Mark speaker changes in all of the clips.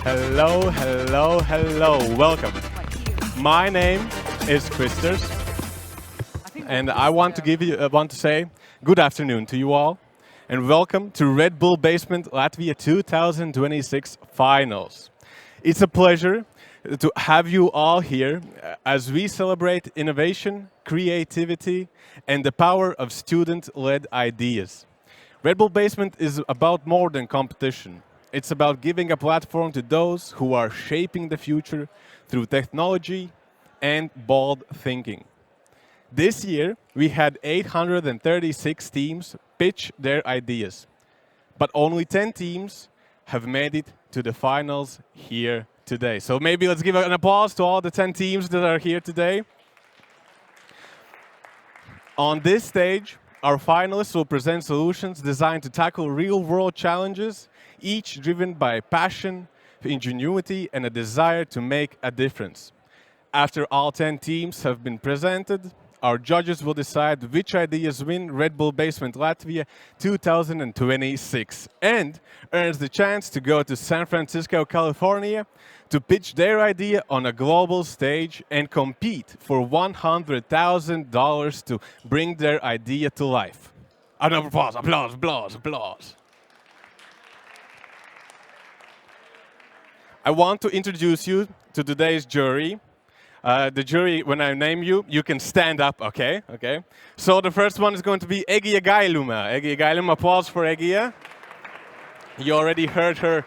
Speaker 1: Hello, hello, hello. Welcome. My name is Christers, and I want to say good afternoon to you all, and welcome to Red Bull Basement Latvia 2026 Finals. It's a pleasure to have you all here as we celebrate innovation, creativity, and the power of student-led ideas. Red Bull Basement is about more than competition. It's about giving a platform to those who are shaping the future through technology and bold thinking. This year, we had 836 teams pitch their ideas, but only 10 teams have made it to the finals here today. So maybe let's give an applause to all the 10 teams that are here today. On this stage, our finalists will present solutions designed to tackle real-world challenges, each driven by passion, ingenuity, and a desire to make a difference. After all 10 teams have been presented, our judges will decide which ideas win Red Bull Basement Latvia 2026 and earns the chance to go to San Francisco, California to pitch their idea on a global stage and compete for $100,000 to bring their idea to life. Another applause, applause, applause, applause. I want to introduce you to today's jury. The jury, when I name you, you can stand up, okay? Okay. So the first one is going to be Egija Gailuma. Egija Gailuma, applause for Egija. You already heard her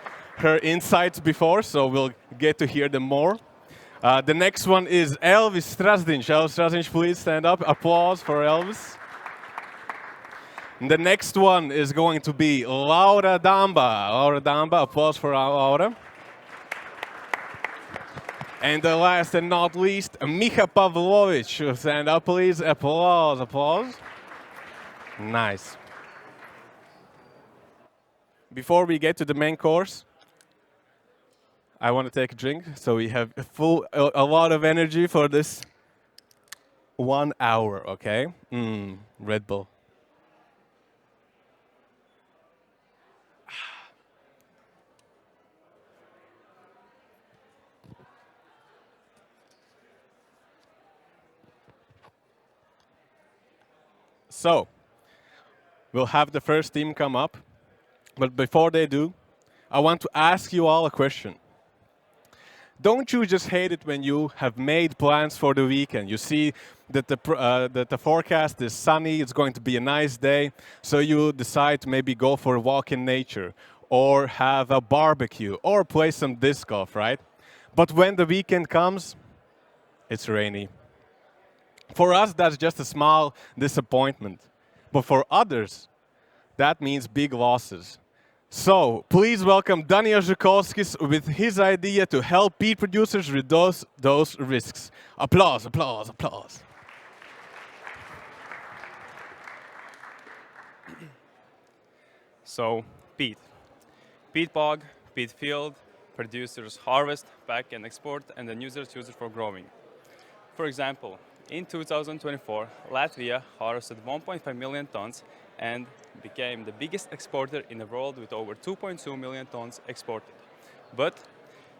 Speaker 1: insights before, so we'll get to hear them more. The next one is Elvis Strasdiņš. Elvis Strasdiņš, please stand up. Applause for Elvis. And the next one is going to be Laura Damba. Laura Damba, applause for Laura. And the last and not least, Miha Pavlovic. Stand up, please. Applause, applause. Nice. Before we get to the main course, I want to take a drink, so we have a lot of energy for this 1 hour, okay? Red Bull. So, we'll have the first team come up, but before they do, I want to ask you all a question. Don't you just hate it when you have made plans for the weekend? You see that the forecast is sunny, it's going to be a nice day, so you decide to maybe go for a walk in nature, or have a barbecue, or play some disc golf, right? But when the weekend comes, it's rainy. For us, that's just a small disappointment. But for others, that means big losses. So, please welcome Daniel Zhukovskis with his idea to help peat producers reduce those risks. Applause, applause, applause.
Speaker 2: So, peat. Peat bog, peat field, producers harvest, pack and export, and then users use it for growing. For example, in 2024, Latvia harvested 1.5 million tons and became the biggest exporter in the world with over 2.2 million tons exported. But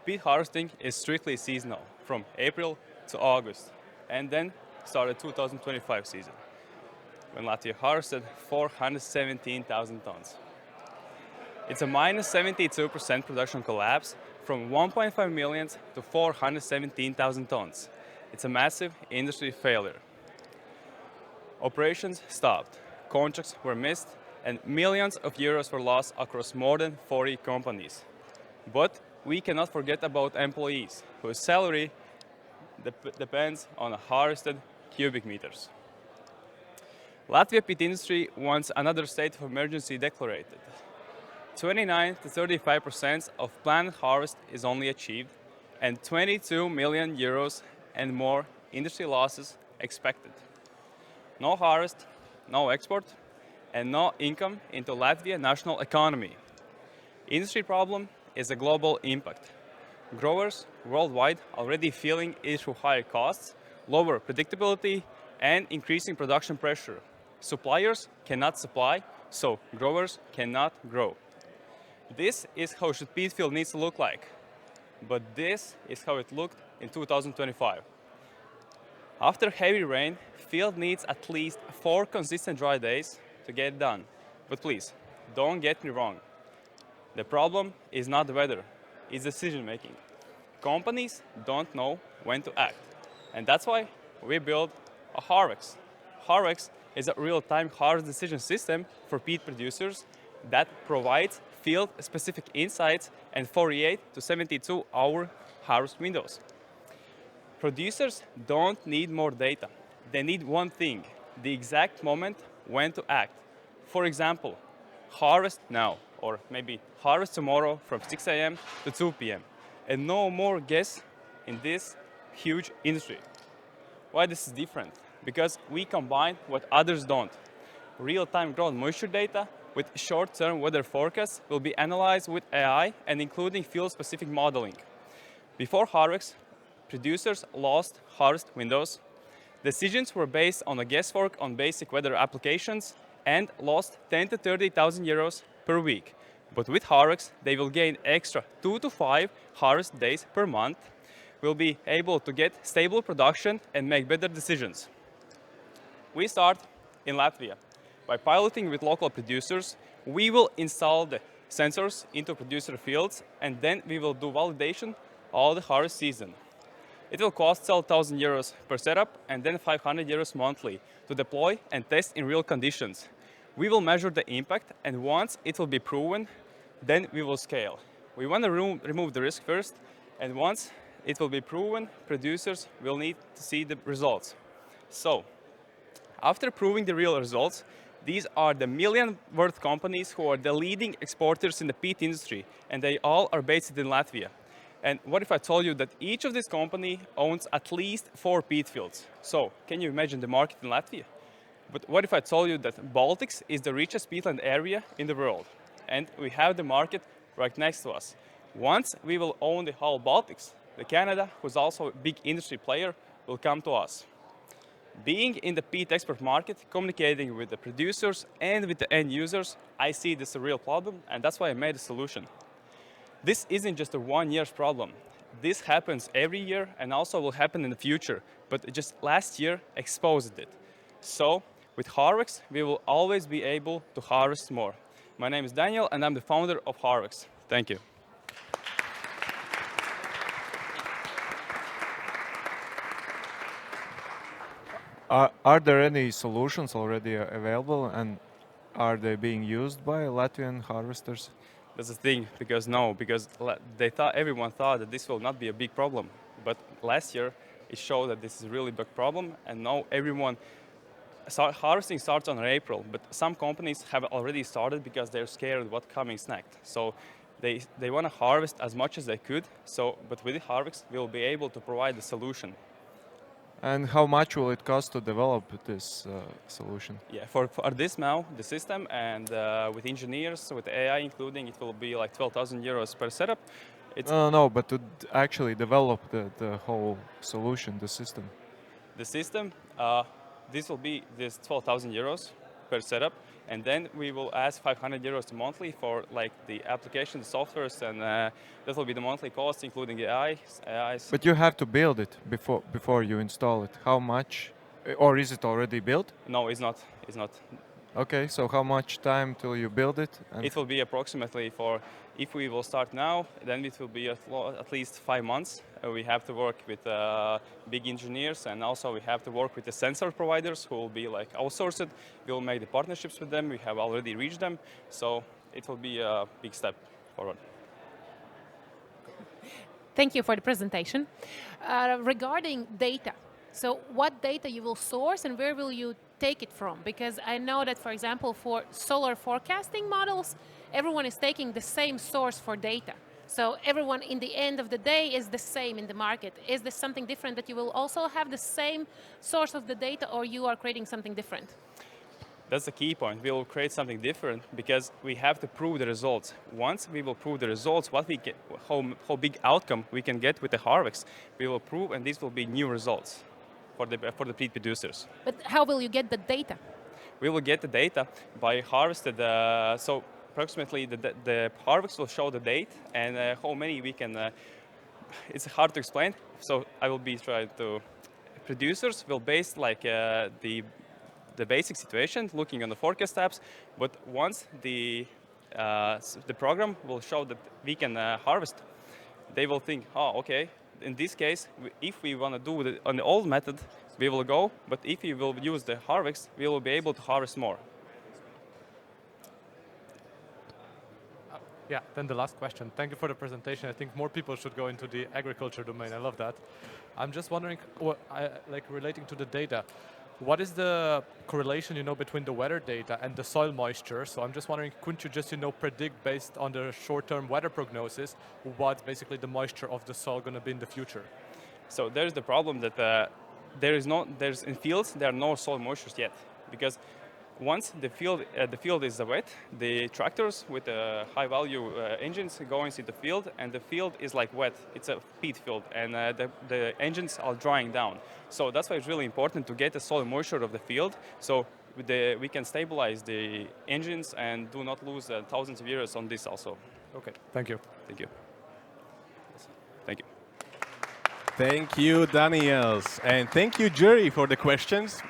Speaker 2: peat harvesting is strictly seasonal, from April to August, and then started 2025 season, when Latvia harvested 417,000 tons. It's a minus 72% production collapse from 1.5 million to 417,000 tons. It's a massive industry failure. Operations stopped, contracts were missed, and millions of euros were lost across more than 40 companies. But we cannot forget about employees, whose salary depends on harvested cubic meters. Latvia peat industry wants another state of emergency declared. 29 to 35% of planned harvest is only achieved, and 22 million euros and more industry losses expected. No harvest, no export, and no income into Latvian national economy. Industry problem is a global impact. Growers worldwide already feeling it through higher costs, lower predictability, and increasing production pressure. Suppliers cannot supply, so growers cannot grow. This is how should peat field needs to look like. but this is how it looked in 2025. After heavy rain, field needs at least 4 consistent dry days to get done. But please, don't get me wrong. The problem is not the weather, it's decision making. Companies don't know when to act. And that's why we built a Harvex. Harvex is a real-time harvest decision system for peat producers that provides field-specific insights and 48 to 72-hour harvest windows. Producers don't need more data. They need one thing, the exact moment when to act. For example, harvest now, or maybe harvest tomorrow from 6 a.m. to 2 p.m. And no more guess in this huge industry. Why this is different? Because we combine what others don't. Real-time ground moisture data with short-term weather forecasts will be analyzed with AI and including field-specific modeling. Before Harvex, producers lost harvest windows. Decisions were based on a guesswork on basic weather applications and lost 10 to 30,000 euros per week. But with Harvex, they will gain extra 2 to 5 harvest days per month, will be able to get stable production and make better decisions. We start in Latvia. By piloting with local producers, we will install the sensors into producer fields, and then we will do validation all the harvest season. It will cost 12,000 euros per setup and then 500 euros monthly to deploy and test in real conditions. We will measure the impact, and once it will be proven, then we will scale. We want to remove the risk first, and once it will be proven, producers will need to see the results. So, after proving the real results, these are the million-worth companies who are the leading exporters in the peat industry, and they all are based in Latvia. And what if I told you that each of these companies owns at least 4 peat fields? So, can you imagine the market in Latvia? But what if I told you that Baltics is the richest peatland area in the world? And we have the market right next to us. Once we will own the whole Baltics, the Canada, who's also a big industry player, will come to us. Being in the peat export market, communicating with the producers and with the end users, I see this as a real problem, and that's why I made a solution. This isn't just a one-year problem. This happens every year and also will happen in the future, but just last year exposed it. So, with Harvex, we will always be able to harvest more. My name is Daniel, and I'm the founder of Harvex. Thank you.
Speaker 3: Are there any solutions already available, and are they being used by Latvian harvesters?
Speaker 2: That's the thing, because everyone thought that this will not be a big problem. But last year, it showed that this is a really big problem, and now harvesting starts on April, but some companies have already started because they're scared of what comes next. So they want to harvest as much as they could, but with the Harvex, we'll be able to provide the solution.
Speaker 3: And how much will it cost to develop this solution?
Speaker 2: Yeah, for this now, the system, and with engineers, with AI including, it will be like 12,000 euros per setup.
Speaker 3: No, but to actually develop the whole solution, the system.
Speaker 2: The system, this will be this 12,000 euros per setup, and then we will ask 500 euros monthly for like the application, the softwares, and that will be the monthly cost, including the AIs.
Speaker 3: But you have to build it before you install it. How much, or is it already built?
Speaker 2: No, it's not. It's not.
Speaker 3: Okay, so how much time till you build it?
Speaker 2: It will be approximately if we will start now, then it will be at least 5 months. We have to work with big engineers, and also we have to work with the sensor providers who will be like outsourced. We'll make the partnerships with them. We have already reached them, so it will be a big step forward.
Speaker 4: Thank you for the presentation. Regarding data, so what data you will source and where will you take it from? Because I know that, for example, for solar forecasting models, everyone is taking the same source for data. So everyone in the end of the day is the same in the market. Is this something different, that you will also have the same source of the data, or you are creating something different?
Speaker 2: That's the key point. We will create something different because we have to prove the results. Once we will prove the results, what we get, how big outcome we can get with the Harvex, we will prove, and these will be new results for the peat producers.
Speaker 4: But how will you get the data?
Speaker 2: We will get the data by harvested. So approximately the Harvex will show the date and how many we can it's hard to explain. So I will be trying to. Producers will base like the basic situation, looking on the forecast apps. But once the program will show that we can harvest, they will think, oh, okay. In this case, if we want to do it on the old method, we will go. But if we will use the harvest, we will be able to harvest more.
Speaker 5: Yeah, then the last question. Thank you for the presentation. I think more people should go into the agriculture domain. I love that. I'm just wondering, like relating to the data, what is the correlation, between the weather data and the soil moisture? So I'm just wondering, couldn't you just, predict based on the short-term weather prognosis what basically the moisture of the soil going to be in the future?
Speaker 2: So there's the problem that there's in fields there are no soil moistures yet, because once the field is wet, the tractors with high-value engines go into the field, and the field is like wet. It's a peat field, and the engines are drying down. So that's why it's really important to get the soil moisture of the field, so we can stabilize the engines and do not lose thousands of euros on this also.
Speaker 5: Okay, thank you.
Speaker 2: Thank you. Thank you.
Speaker 1: Thank you, Daniels. And thank you, jury, for the questions.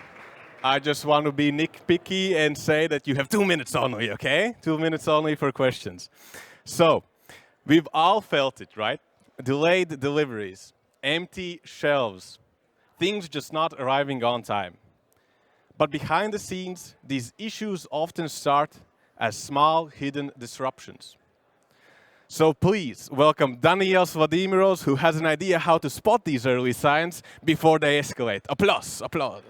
Speaker 1: I just want to be nitpicky and say that you have 2 minutes only, okay? 2 minutes only for questions. So, we've all felt it, right? Delayed deliveries, empty shelves, things just not arriving on time. But behind the scenes, these issues often start as small, hidden disruptions. So please welcome Daniels Vladimiros, who has an idea how to spot these early signs before they escalate. Applause, applause.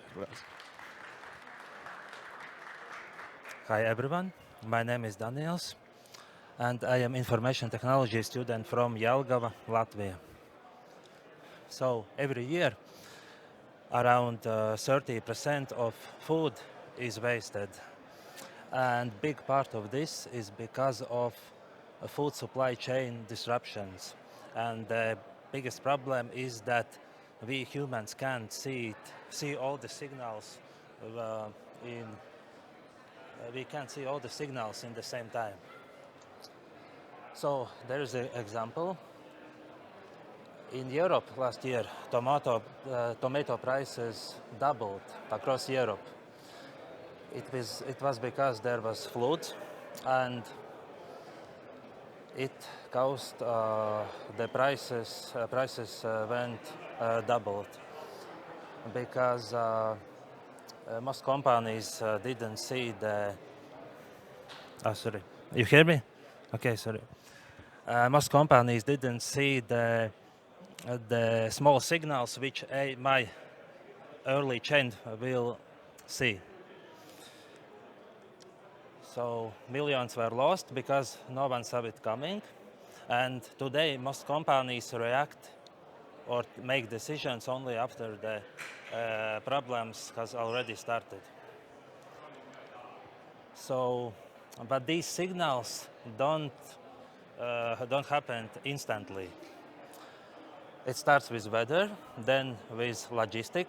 Speaker 6: Hi everyone, my name is Daniels and I am information technology student from Jelgava, Latvia. So every year around 30% of food is wasted, and big part of this is because of food supply chain disruptions, and the biggest problem is that we humans can't see all the signals we can't see all the signals in the same time. So there is an example. In Europe last year, tomato prices doubled across Europe. It was because there was flood, and it caused the prices went doubled because most companies didn't see the. Oh, sorry. You hear me? Okay, sorry. Most companies didn't see the small signals which my early chain will see. So millions were lost because no one saw it coming. And today most companies react or make decisions only after the problems has already started. So, but these signals don't happen instantly. It starts with weather, then with logistic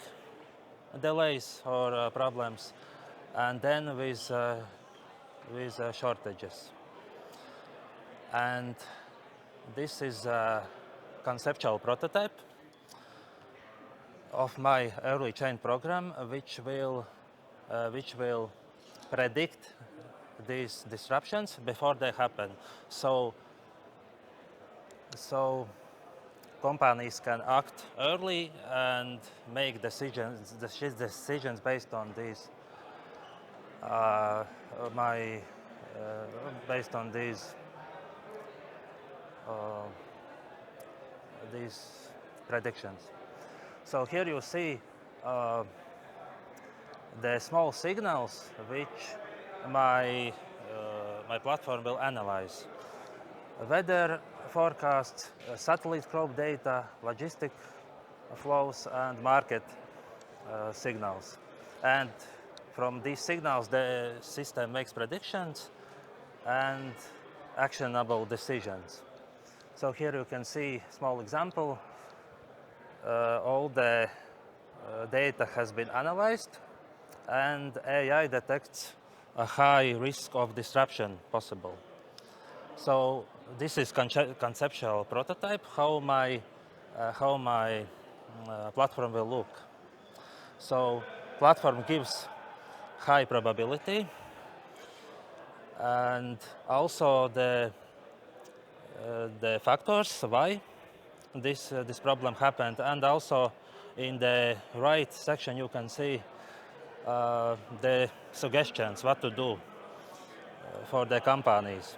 Speaker 6: delays or problems, and then with shortages. And this is a conceptual prototype of my early chain program, which will predict these disruptions before they happen. So companies can act early and make decisions based on these based on these predictions. So here you see the small signals which my platform will analyze. Weather forecasts, satellite crop data, logistic flows, and market signals. And from these signals, the system makes predictions and actionable decisions. So here you can see a small example. All the data has been analyzed, and AI detects a high risk of disruption possible. So this is conceptual prototype how my how my platform will look. So platform gives high probability, and also the factors why this problem happened, and also in the right section you can see the suggestions what to do for the companies,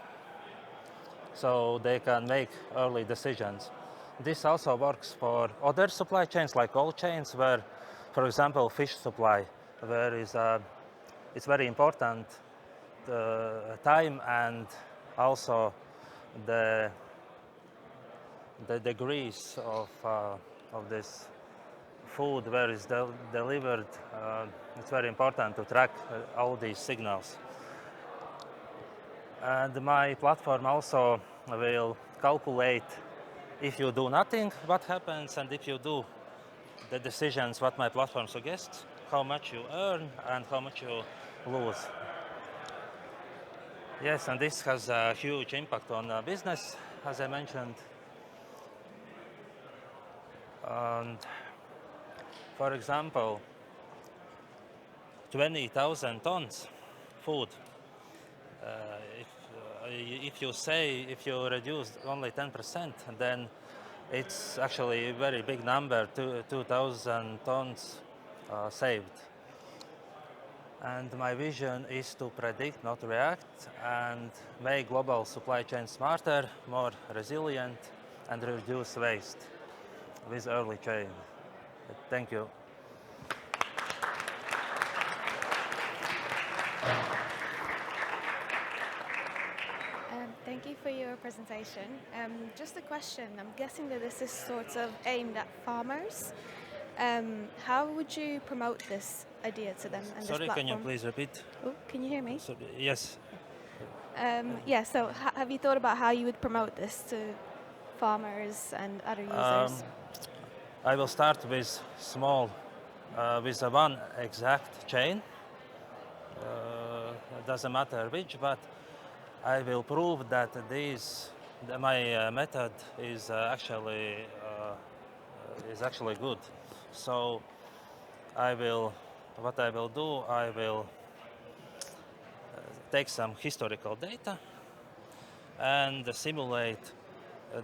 Speaker 6: so they can make early decisions. This also works for other supply chains like cold chains, where, for example, fish supply, where it's very important time and also the degrees of this food where it's delivered. It's very important to track all these signals. And my platform also will calculate if you do nothing, what happens, and if you do the decisions what my platform suggests, how much you earn and how much you lose. Yes, and this has a huge impact on business, as I mentioned. And for example, 20,000 tons food. If you reduce only 10%, then it's actually a very big number, 2,000 tons saved. And my vision is to predict, not react, and make global supply chain smarter, more resilient, and reduce waste with early chain. Thank you.
Speaker 7: Thank you for your presentation. Just a question. I'm guessing that this is sort of aimed at farmers. How would you promote this idea to them and
Speaker 6: Sorry,
Speaker 7: this platform?
Speaker 6: can you please repeat?
Speaker 7: Oh, can you hear me?
Speaker 6: Sorry, yes.
Speaker 7: Yeah, so have you thought about how you would promote this to farmers and other users?
Speaker 6: I will start with small, with one exact chain. It doesn't matter which, but I will prove that my method is actually good. So what I will do, I will take some historical data and simulate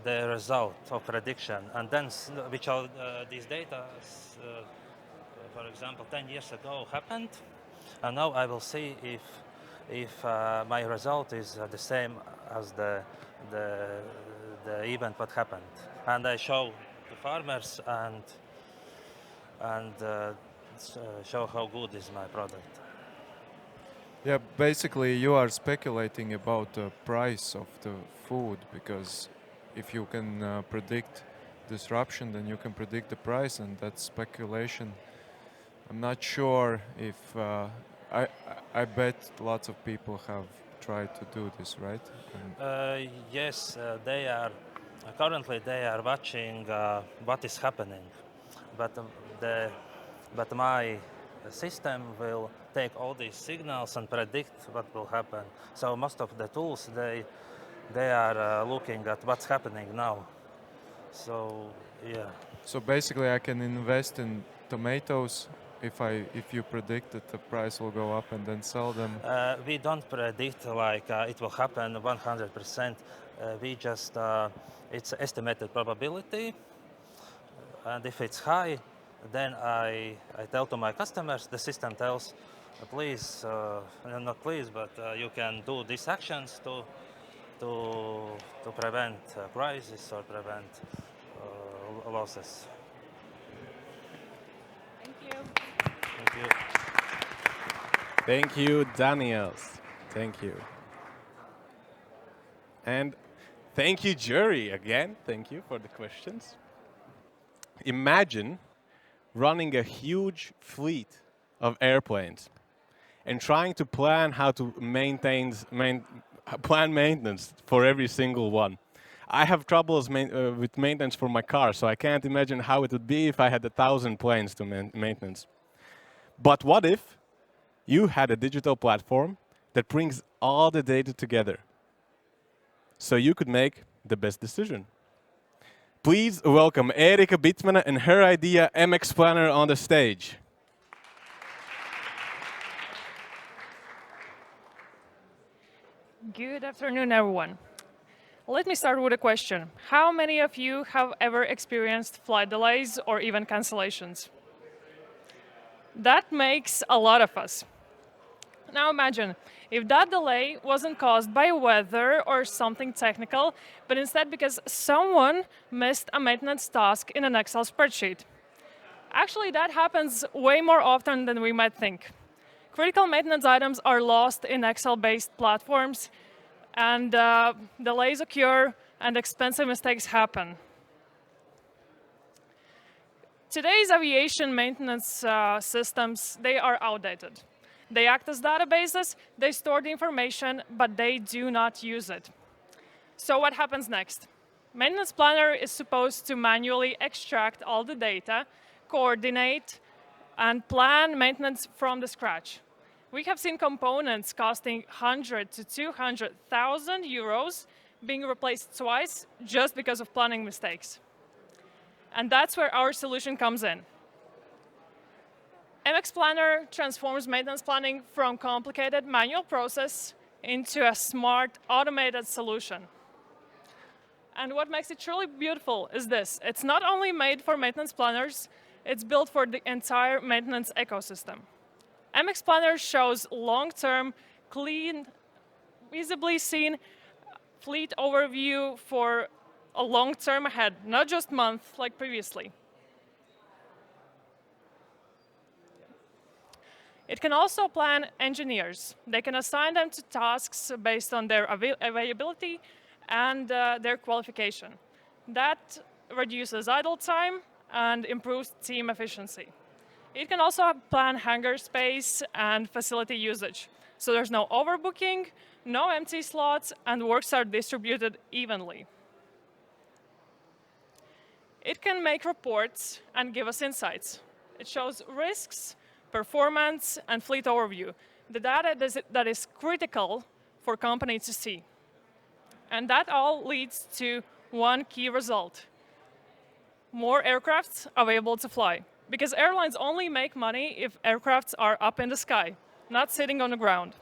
Speaker 6: the result of prediction, and then which all these data, for example, 10 years ago happened, and now I will see if my result is the same as the event what happened, and I show to farmers and show how good is my product.
Speaker 3: Yeah, basically you are speculating about the price of the food, because if you can predict disruption, then you can predict the price, and that's speculation. I'm not sure if I bet lots of people have tried to do this, right?
Speaker 6: Yes, they are currently watching what is happening, but my system will take all these signals and predict what will happen. So most of the tools they are looking at what's happening now. So yeah.
Speaker 3: So basically, I can invest in tomatoes if you predict that the price will go up and then sell them.
Speaker 6: We don't predict like it will happen 100%. We just it's estimated probability, and if it's high, then I tell to my customers. The system tells, please, not please, but you can do these actions to prevent crisis or prevent losses.
Speaker 4: Thank you.
Speaker 6: Thank you.
Speaker 1: Thank you, Daniels. Thank you. And thank you, jury, again. Thank you for the questions. Imagine running a huge fleet of airplanes and trying to plan how to plan maintenance for every single one. I have troubles with maintenance for my car, so I can't imagine how it would be if I had 1,000 planes to maintenance. But what if you had a digital platform that brings all the data together so you could make the best decision? Please welcome Erika Bittmanen and her idea MX Planner on the stage.
Speaker 8: Good afternoon, everyone. Let me start with a question. How many of you have ever experienced flight delays or even cancellations? That makes a lot of us. Now imagine if that delay wasn't caused by weather or something technical, but instead because someone missed a maintenance task in an Excel spreadsheet. Actually, that happens way more often than we might think. Critical maintenance items are lost in Excel-based platforms, and delays occur, and expensive mistakes happen. Today's aviation maintenance systems, they are outdated. They act as databases, they store the information, but they do not use it. So what happens next? Maintenance Planner is supposed to manually extract all the data, coordinate, and plan maintenance from the scratch. We have seen components costing 100 to 200,000 euros being replaced twice just because of planning mistakes. And that's where our solution comes in. MX Planner transforms maintenance planning from complicated manual process into a smart, automated solution. And what makes it truly beautiful is this. It's not only made for maintenance planners, it's built for the entire maintenance ecosystem. MX Planner shows long-term, clean, visibly seen fleet overview for a long term ahead, not just month like previously. It can also plan engineers. They can assign them to tasks based on their availability and their qualification. That reduces idle time and improves team efficiency. It can also plan hangar space and facility usage. So there's no overbooking, no empty slots, and works are distributed evenly. It can make reports and give us insights. It shows risks, performance, and fleet overview, the data that is critical for companies to see. And that all leads to one key result: more aircrafts available to fly. Because airlines only make money if aircrafts are up in the sky, not sitting on the ground.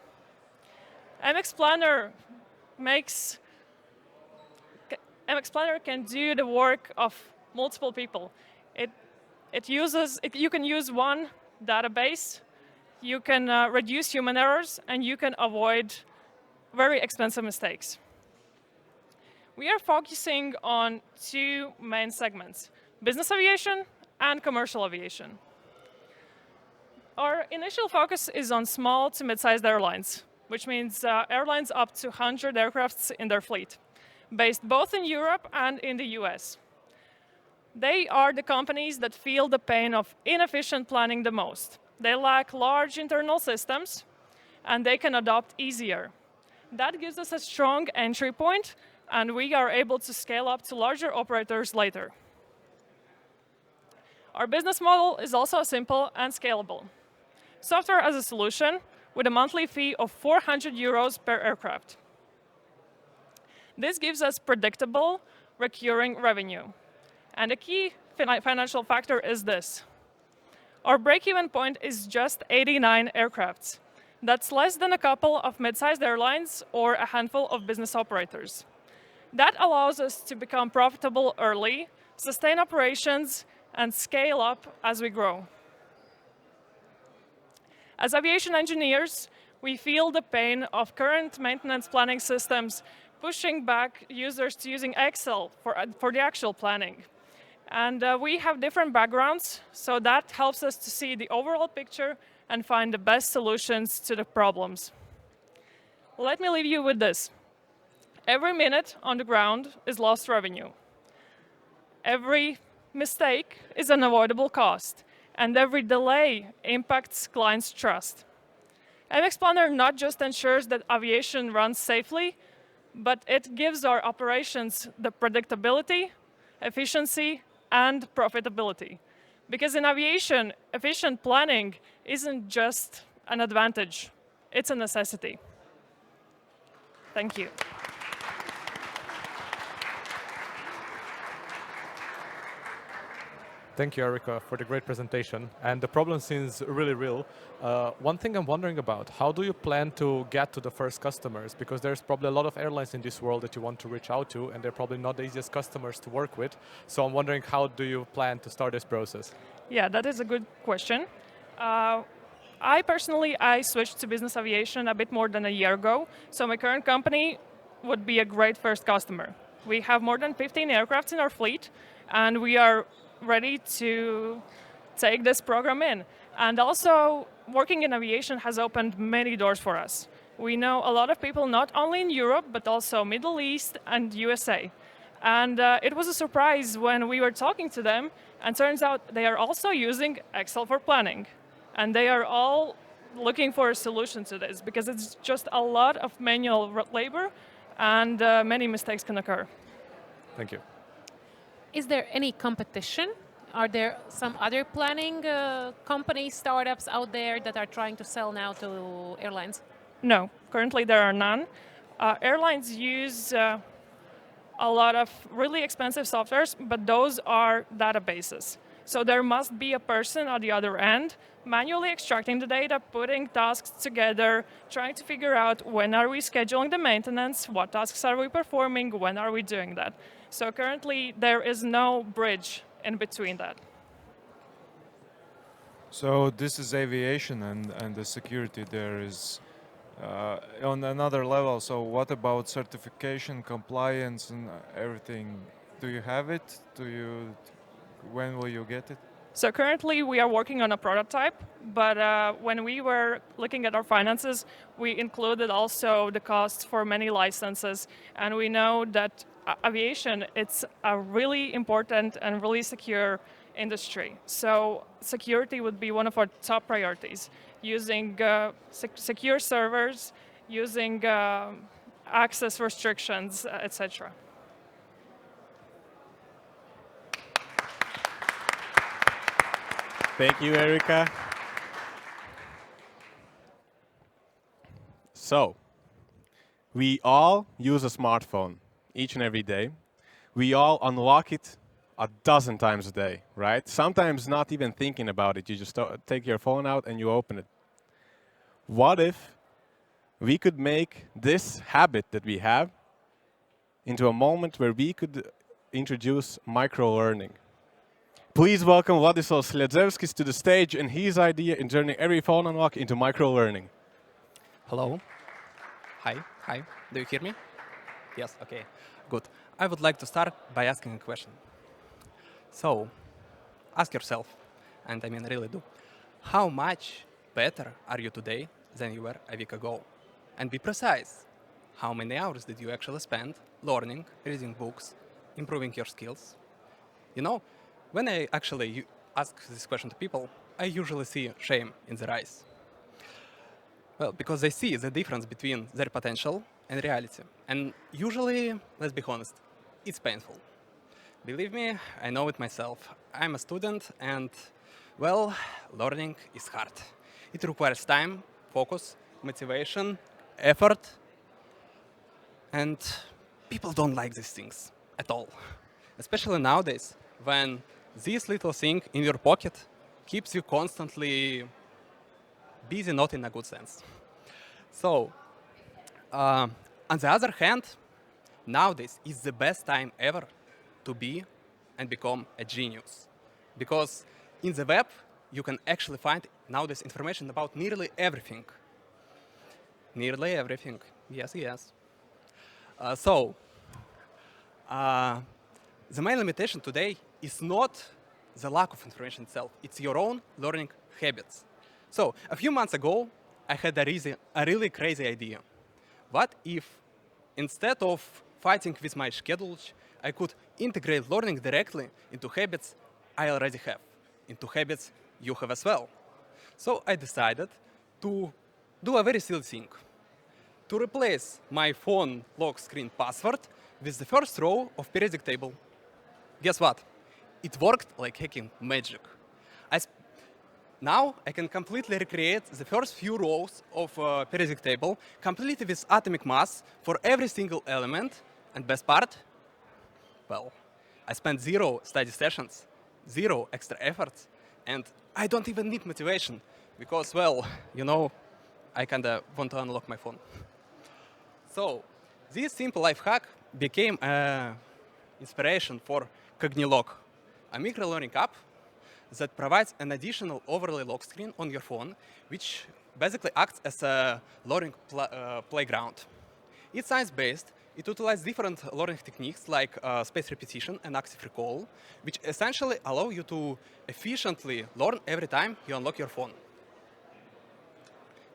Speaker 8: MX Planner can do the work of multiple people. You can use one database, you can reduce human errors, and you can avoid very expensive mistakes. We are focusing on two main segments: business aviation and commercial aviation. Our initial focus is on small to mid-sized airlines, which means airlines up to 100 aircrafts in their fleet, based both in Europe and in the US. They are the companies that feel the pain of inefficient planning the most. They lack large internal systems, and they can adopt easier. That gives us a strong entry point, and we are able to scale up to larger operators later. Our business model is also simple and scalable. Software as a solution with a monthly fee of 400 euros per aircraft. This gives us predictable, recurring revenue. And a key financial factor is this. Our break-even point is just 89 aircrafts. That's less than a couple of mid-sized airlines or a handful of business operators. That allows us to become profitable early, sustain operations, and scale up as we grow. As aviation engineers, we feel the pain of current maintenance planning systems pushing back users to using Excel for the actual planning. And we have different backgrounds, so that helps us to see the overall picture and find the best solutions to the problems. Let me leave you with this. Every minute on the ground is lost revenue. Every mistake is an avoidable cost, and every delay impacts clients' trust. MX Planner not just ensures that aviation runs safely, but it gives our operations the predictability, efficiency, and profitability. Because in aviation, efficient planning isn't just an advantage, it's a necessity. Thank you.
Speaker 5: Thank you, Erica, for the great presentation. And the problem seems really real. One thing I'm wondering about, how do you plan to get to the first customers? Because there's probably a lot of airlines in this world that you want to reach out to, and they're probably not the easiest customers to work with. So I'm wondering, how do you plan to start this process?
Speaker 8: Yeah, that is a good question. I switched to business aviation a bit more than a year ago, so my current company would be a great first customer. We have more than 15 aircrafts in our fleet, and we are ready to take this program in. And also, working in aviation has opened many doors for us. We know a lot of people not only in Europe, but also Middle East and USA. And it was a surprise when we were talking to them, and turns out they are also using Excel for planning. And they are all looking for a solution to this, because it's just a lot of manual labor, and many mistakes can occur.
Speaker 5: Thank you.
Speaker 4: Is there any competition? Are there some other planning companies, startups out there that are trying to sell now to airlines?
Speaker 8: No, currently there are none. Airlines use a lot of really expensive softwares, but those are databases. So there must be a person on the other end manually extracting the data, putting tasks together, trying to figure out when are we scheduling the maintenance, what tasks are we performing, when are we doing that. So currently there is no bridge in between that.
Speaker 3: So this is aviation, and the security there is on another level. So what about certification, compliance, and everything? Do you have it? When will you get it?
Speaker 8: So currently we are working on a prototype, but when we were looking at our finances, we included also the costs for many licenses, and we know that aviation, it's a really important and really secure industry. So security would be one of our top priorities, using secure servers, using access restrictions, etc.
Speaker 1: Thank you, Erica. So, we all use a smartphone each and every day. We all unlock it a dozen times a day, right? Sometimes not even thinking about it. You just take your phone out and you open it. What if we could make this habit that we have into a moment where we could introduce micro-learning? Please welcome Władysław Sliedzewski to the stage and his idea in turning every phone unlock into micro-learning.
Speaker 9: Hello. Hi. Do you hear me? Yes, okay, good. I would like to start by asking a question. So, ask yourself, and I mean really do, how much better are you today than you were a week ago? And be precise, how many hours did you actually spend learning, reading books, improving your skills? You know, when I actually ask this question to people, I usually see shame in their eyes. Well, because they see the difference between their potential and reality. And usually, let's be honest, it's painful. Believe me, I know it myself. I'm a student and, well, learning is hard. It requires time, focus, motivation, effort, and people don't like these things at all. Especially nowadays, when this little thing in your pocket keeps you constantly busy, not in a good sense. So, on the other hand, nowadays is the best time ever to be and become a genius. Because in the web, you can actually find nowadays information about nearly everything. Nearly everything, yes. The main limitation today is not the lack of information itself, it's your own learning habits. So, a few months ago, I had a really crazy idea. What if, instead of fighting with my schedule, I could integrate learning directly into habits I already have, into habits you have as well? So I decided to do a very silly thing, to replace my phone lock screen password with the first row of periodic table. Guess what? It worked like hacking magic. Now I can completely recreate the first few rows of a periodic table, completely with atomic mass for every single element. And best part? Well, I spent 0 study sessions, zero extra effort, and I don't even need motivation because, well, you know, I kind of want to unlock my phone. So this simple life hack became inspiration for Cognilog, a micro-learning app that provides an additional overlay lock screen on your phone, which basically acts as a learning playground. It's science-based. It utilizes different learning techniques like spaced repetition and active recall, which essentially allow you to efficiently learn every time you unlock your phone.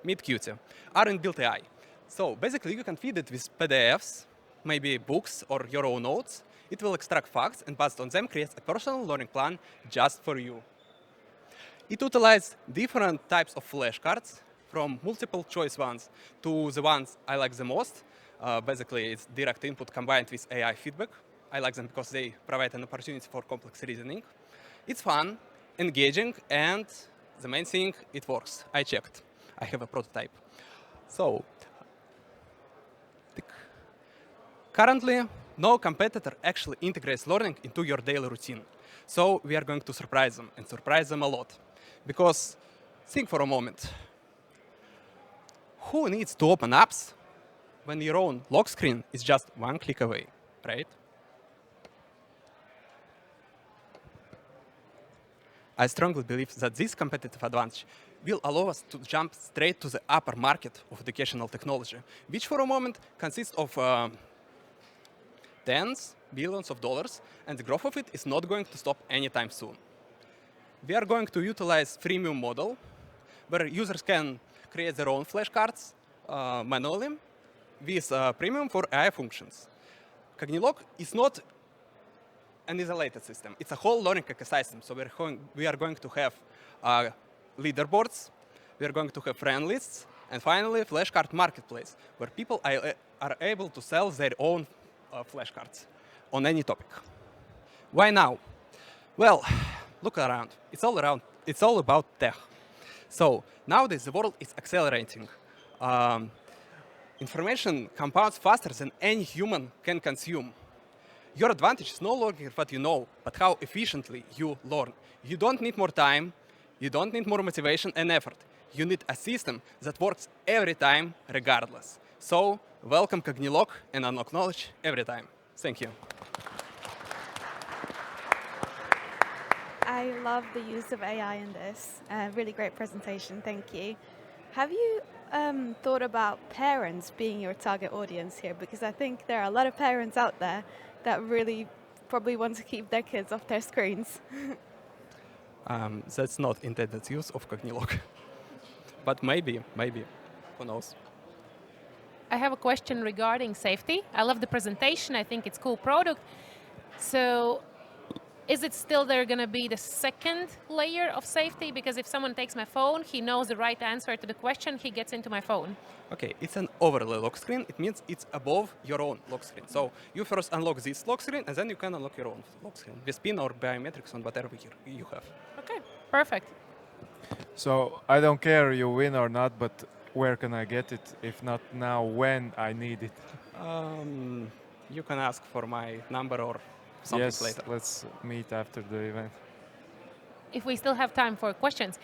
Speaker 9: Meet Qt, R-inbuilt AI. So basically, you can feed it with PDFs, maybe books or your own notes. It will extract facts and based on them creates a personal learning plan just for you. It utilizes different types of flashcards, from multiple choice ones to the ones I like the most. Basically, it's direct input combined with AI feedback. I like them because they provide an opportunity for complex reasoning. It's fun, engaging, and the main thing, it works. I checked. I have a prototype. So, currently, no competitor actually integrates learning into your daily routine. So we are going to surprise them, and surprise them a lot. Because think for a moment. Who needs to open apps when your own lock screen is just one click away, right? I strongly believe that this competitive advantage will allow us to jump straight to the upper market of educational technology, which for a moment consists of tens, billions of dollars, and the growth of it is not going to stop anytime soon. We are going to utilize freemium model, where users can create their own flashcards manually with premium for AI functions. Cognilog is not an isolated system. It's a whole learning ecosystem. So we are going to have leaderboards, we are going to have friend lists, and finally, flashcard marketplace, where people are able to sell their own flashcards on any topic. Why now? Well, look around. It's all about tech. So nowadays, the world is accelerating. Information compounds faster than any human can consume. Your advantage is no longer what you know, but how efficiently you learn. You don't need more time. You don't need more motivation and effort. You need a system that works every time, regardless. So welcome Cognilog and unlock knowledge every time. Thank you.
Speaker 7: I love the use of AI in this. Really great presentation, thank you. Have you thought about parents being your target audience here? Because I think there are a lot of parents out there that really probably want to keep their kids off their screens.
Speaker 9: That's not intended use of Cognilog. But maybe, who knows?
Speaker 4: I have a question regarding safety. I love the presentation. I think it's a cool product. So is it still there going to be the second layer of safety? Because if someone takes my phone, he knows the right answer to the question, he gets into my phone.
Speaker 9: OK, it's an overlay lock screen. It means it's above your own lock screen. So you first unlock this lock screen, and then you can unlock your own lock screen with PIN or biometrics on whatever you have.
Speaker 4: OK, perfect.
Speaker 3: So I don't care you win or not, but where can I get it? If not now, when I need it?
Speaker 9: You can ask for my number or something
Speaker 3: Yes,
Speaker 9: later.
Speaker 3: let's meet after the event.
Speaker 4: If we still have time for questions.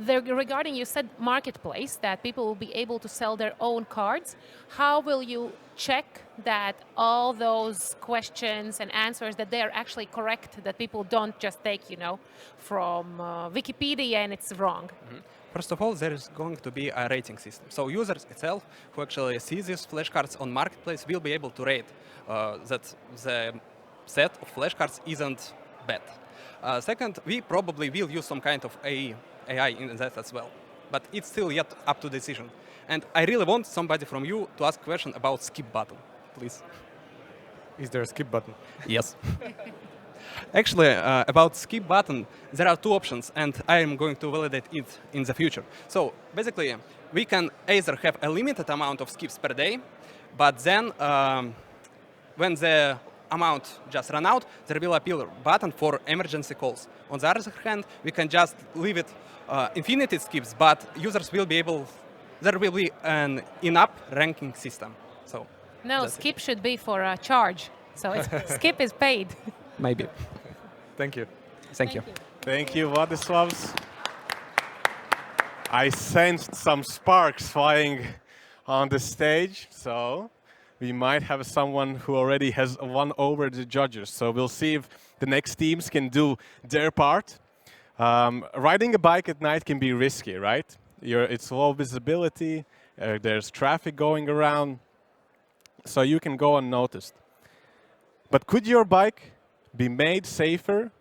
Speaker 4: Regarding, you said marketplace, that people will be able to sell their own cards. How will you check that all those questions and answers, that they are actually correct, that people don't just take, from Wikipedia and it's wrong?
Speaker 9: Mm-hmm. First of all, there is going to be a rating system. So users itself who actually see these flashcards on marketplace will be able to rate that the set of flashcards isn't bad. Second, we probably will use some kind of AI in that as well. But it's still yet up to decision. And I really want somebody from you to ask a question about skip button, please.
Speaker 5: Is there a skip button?
Speaker 9: Yes. Actually, about skip button, there are two options, and I am going to validate it in the future. So basically, we can either have a limited amount of skips per day, but then when the amount just run out, there will appear a button for emergency calls. On the other hand, we can just leave it infinity skips, but users will be able, there will be an in-app ranking system. So
Speaker 4: no, skip should be for a charge. So skip is paid.
Speaker 9: Maybe.
Speaker 5: Thank you.
Speaker 9: Thank you.
Speaker 1: Thank you, Vladislavs. I sensed some sparks flying on the stage, so we might have someone who already has won over the judges. So we'll see if the next teams can do their part. Riding a bike at night can be risky, right? It's low visibility, there's traffic going around, so you can go unnoticed. But could your bike be made safer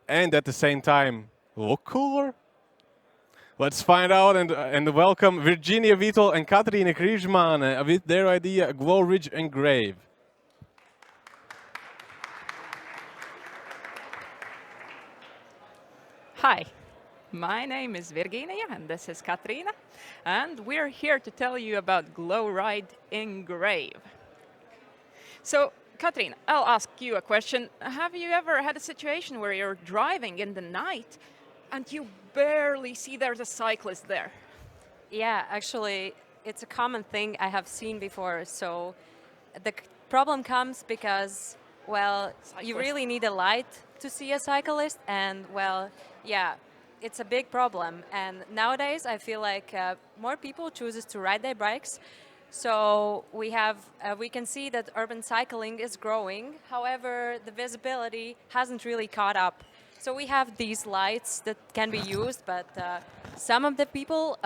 Speaker 1: and at the same time look cooler? Let's find out and welcome Virginia Vitol and Katrīna Križmāne with their idea, Glow Ridge Engrave.
Speaker 10: Hi, my name is Virginia and this is Katrīna, and we're here to tell you about Glow Ride Engrave. So, Katrīna, I'll ask you a question. Have you ever had a situation where you're driving in the night and you barely see there's a cyclist there?
Speaker 11: Yeah, actually, it's a common thing I have seen before. So the problem comes because, well, you really need a light to see a cyclist, and, well, yeah, it's a big problem. And nowadays, I feel like more people chooses to ride their bikes. So we can see that urban cycling is growing. However, the visibility hasn't really caught up. So we have these lights that can be used, but some of the people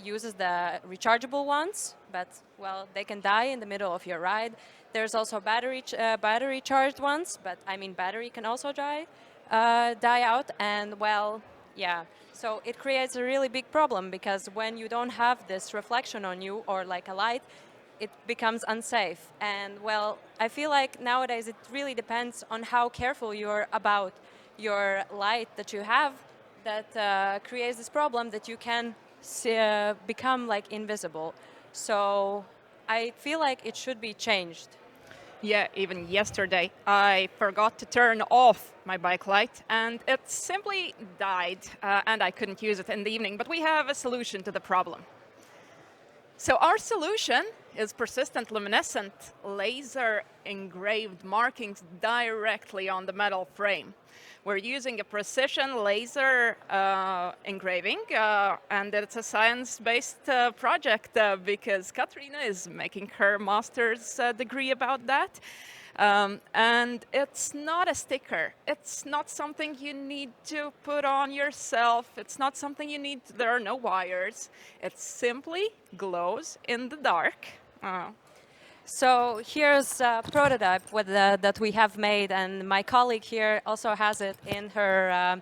Speaker 11: uses the rechargeable ones, but, well, they can die in the middle of your ride. There's also battery charged ones, but I mean battery can also die out, and, well, yeah. So it creates a really big problem because when you don't have this reflection on you or like a light, it becomes unsafe. And, well, I feel like nowadays it really depends on how careful you're about your light that you have that creates this problem that you can become like invisible. So I feel like it should be changed.
Speaker 10: Yeah, even yesterday I forgot to turn off my bike light and it simply died and I couldn't use it in the evening, but we have a solution to the problem. So our solution is persistent luminescent laser engraved markings directly on the metal frame. We're using a precision laser engraving, and it's a science-based project because Katrīna is making her master's degree about that. And it's not a sticker. It's not something you need to put on yourself. It's not something you need, there are no wires. It simply glows in the dark.
Speaker 11: So here's a prototype that we have made, and my colleague here also has it in her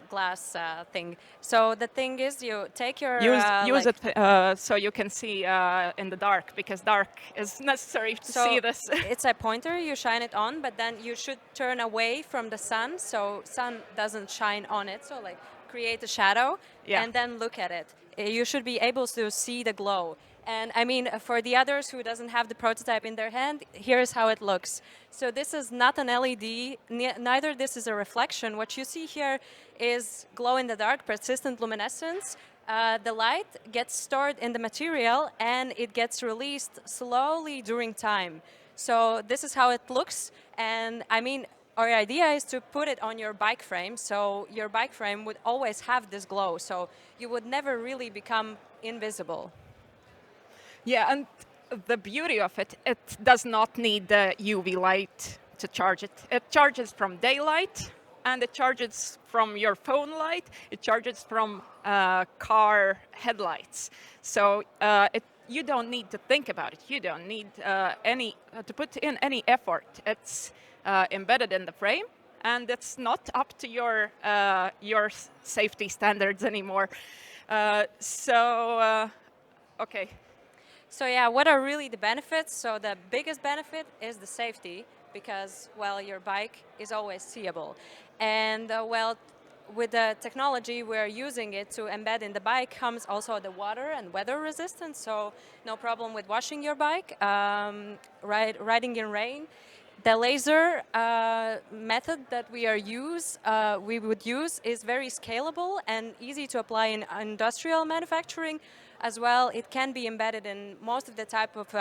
Speaker 11: glass thing. So the thing is, you take your
Speaker 10: use it so you can see in the dark, because dark is necessary to see this.
Speaker 11: It's a pointer. You shine it on, but then you should turn away from the sun, so sun doesn't shine on it. So like create a shadow, and then look at it. You should be able to see the glow. And I mean, for the others who doesn't have the prototype in their hand, here's how it looks. So this is not an LED, neither this is a reflection. What you see here is glow-in-the-dark, persistent luminescence. The light gets stored in the material and it gets released slowly during time. So this is how it looks. And I mean, our idea is to put it on your bike frame, so your bike frame would always have this glow, so you would never really become invisible.
Speaker 10: Yeah, and the beauty of it, it does not need the UV light to charge it. It charges from daylight, and it charges from your phone light. It charges from car headlights. So you don't need to think about it. You don't need to put in any effort. It's embedded in the frame, and it's not up to your safety standards anymore. Okay.
Speaker 11: So yeah, what are really the benefits? So the biggest benefit is the safety, because, well, your bike is always seeable. And, well, with the technology we're using it to embed in the bike comes also the water and weather resistance, so no problem with washing your bike, riding in rain. The laser method that we would use is very scalable and easy to apply in industrial manufacturing. As well, it can be embedded in most of the type of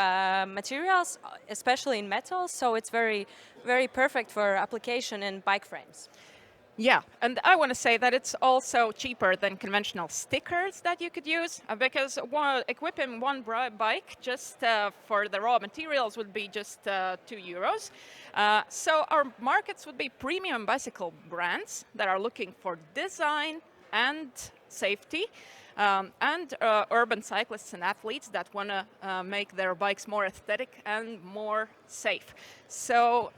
Speaker 11: materials, especially in metals, so it's very, very perfect for application in bike frames.
Speaker 10: Yeah, and I want to say that it's also cheaper than conventional stickers that you could use because equipping one bike just for the raw materials would be just €2. So our markets would be premium bicycle brands that are looking for design and safety, and urban cyclists and athletes that want to make their bikes more aesthetic and more safe. So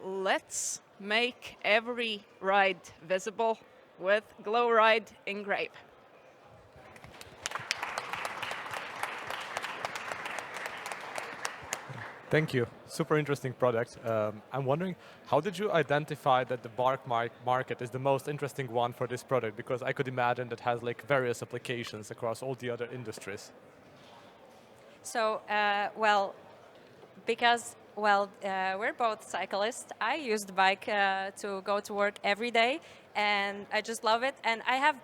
Speaker 10: let's make every ride visible with Glow Ride Engrave.
Speaker 5: Thank you. Super interesting product. I'm wondering, how did you identify that the bark market is the most interesting one for this product? Because I could imagine that has like various applications across all the other industries.
Speaker 11: So, because we're both cyclists. I use the bike to go to work every day, and I just love it. And I have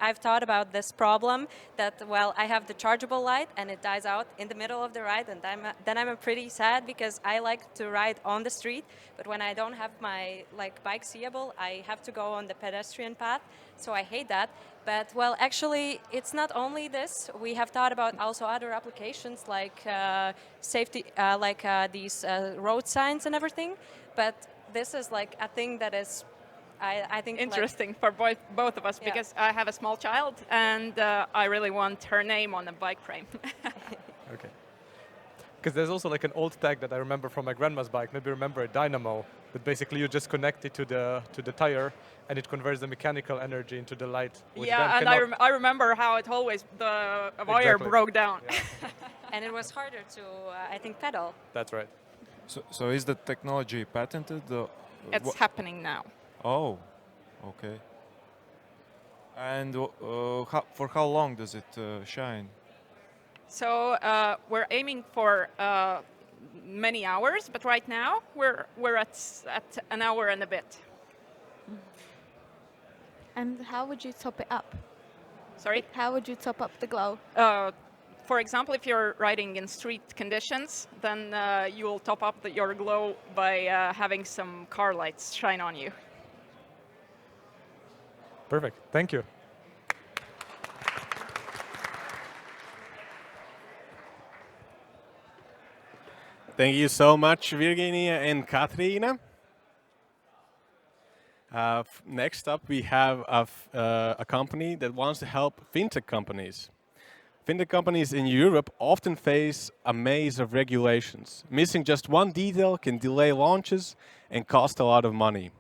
Speaker 11: I've thought about this problem that, I have the chargeable light and it dies out in the middle of the ride, and then I'm pretty sad because I like to ride on the street, but when I don't have my bike seeable, I have to go on the pedestrian path, so I hate that. But actually, it's not only this. We have thought about also other applications like safety, these road signs and everything. But this is like a thing that is, I think,
Speaker 10: interesting for both of us, because I have a small child and I really want her name on the bike frame.
Speaker 5: Okay. Because there's also like an old tag that I remember from my grandma's bike. Maybe you remember a dynamo that basically you just connect it to the tire, and it converts the mechanical energy into the light.
Speaker 10: Yeah, and I remember how it always the wire broke down.
Speaker 5: Yeah.
Speaker 11: And it was harder to, I think, pedal.
Speaker 5: That's right.
Speaker 3: So is the technology patented?
Speaker 10: It's happening now.
Speaker 3: Oh, okay. And for how long does it shine?
Speaker 10: So we're aiming for many hours, but right now we're at an hour and a bit.
Speaker 7: And how would you top it up?
Speaker 10: Sorry?
Speaker 7: How would you top up the glow?
Speaker 10: For example, if you're riding in street conditions, then you will top up your glow by having some car lights shine on you.
Speaker 5: Perfect. Thank you.
Speaker 1: Thank you so much, Virginia and Katrina. Next up, we have a company that wants to help fintech companies. Fintech companies in Europe often face a maze of regulations. Missing just one detail can delay launches and cost a lot of money.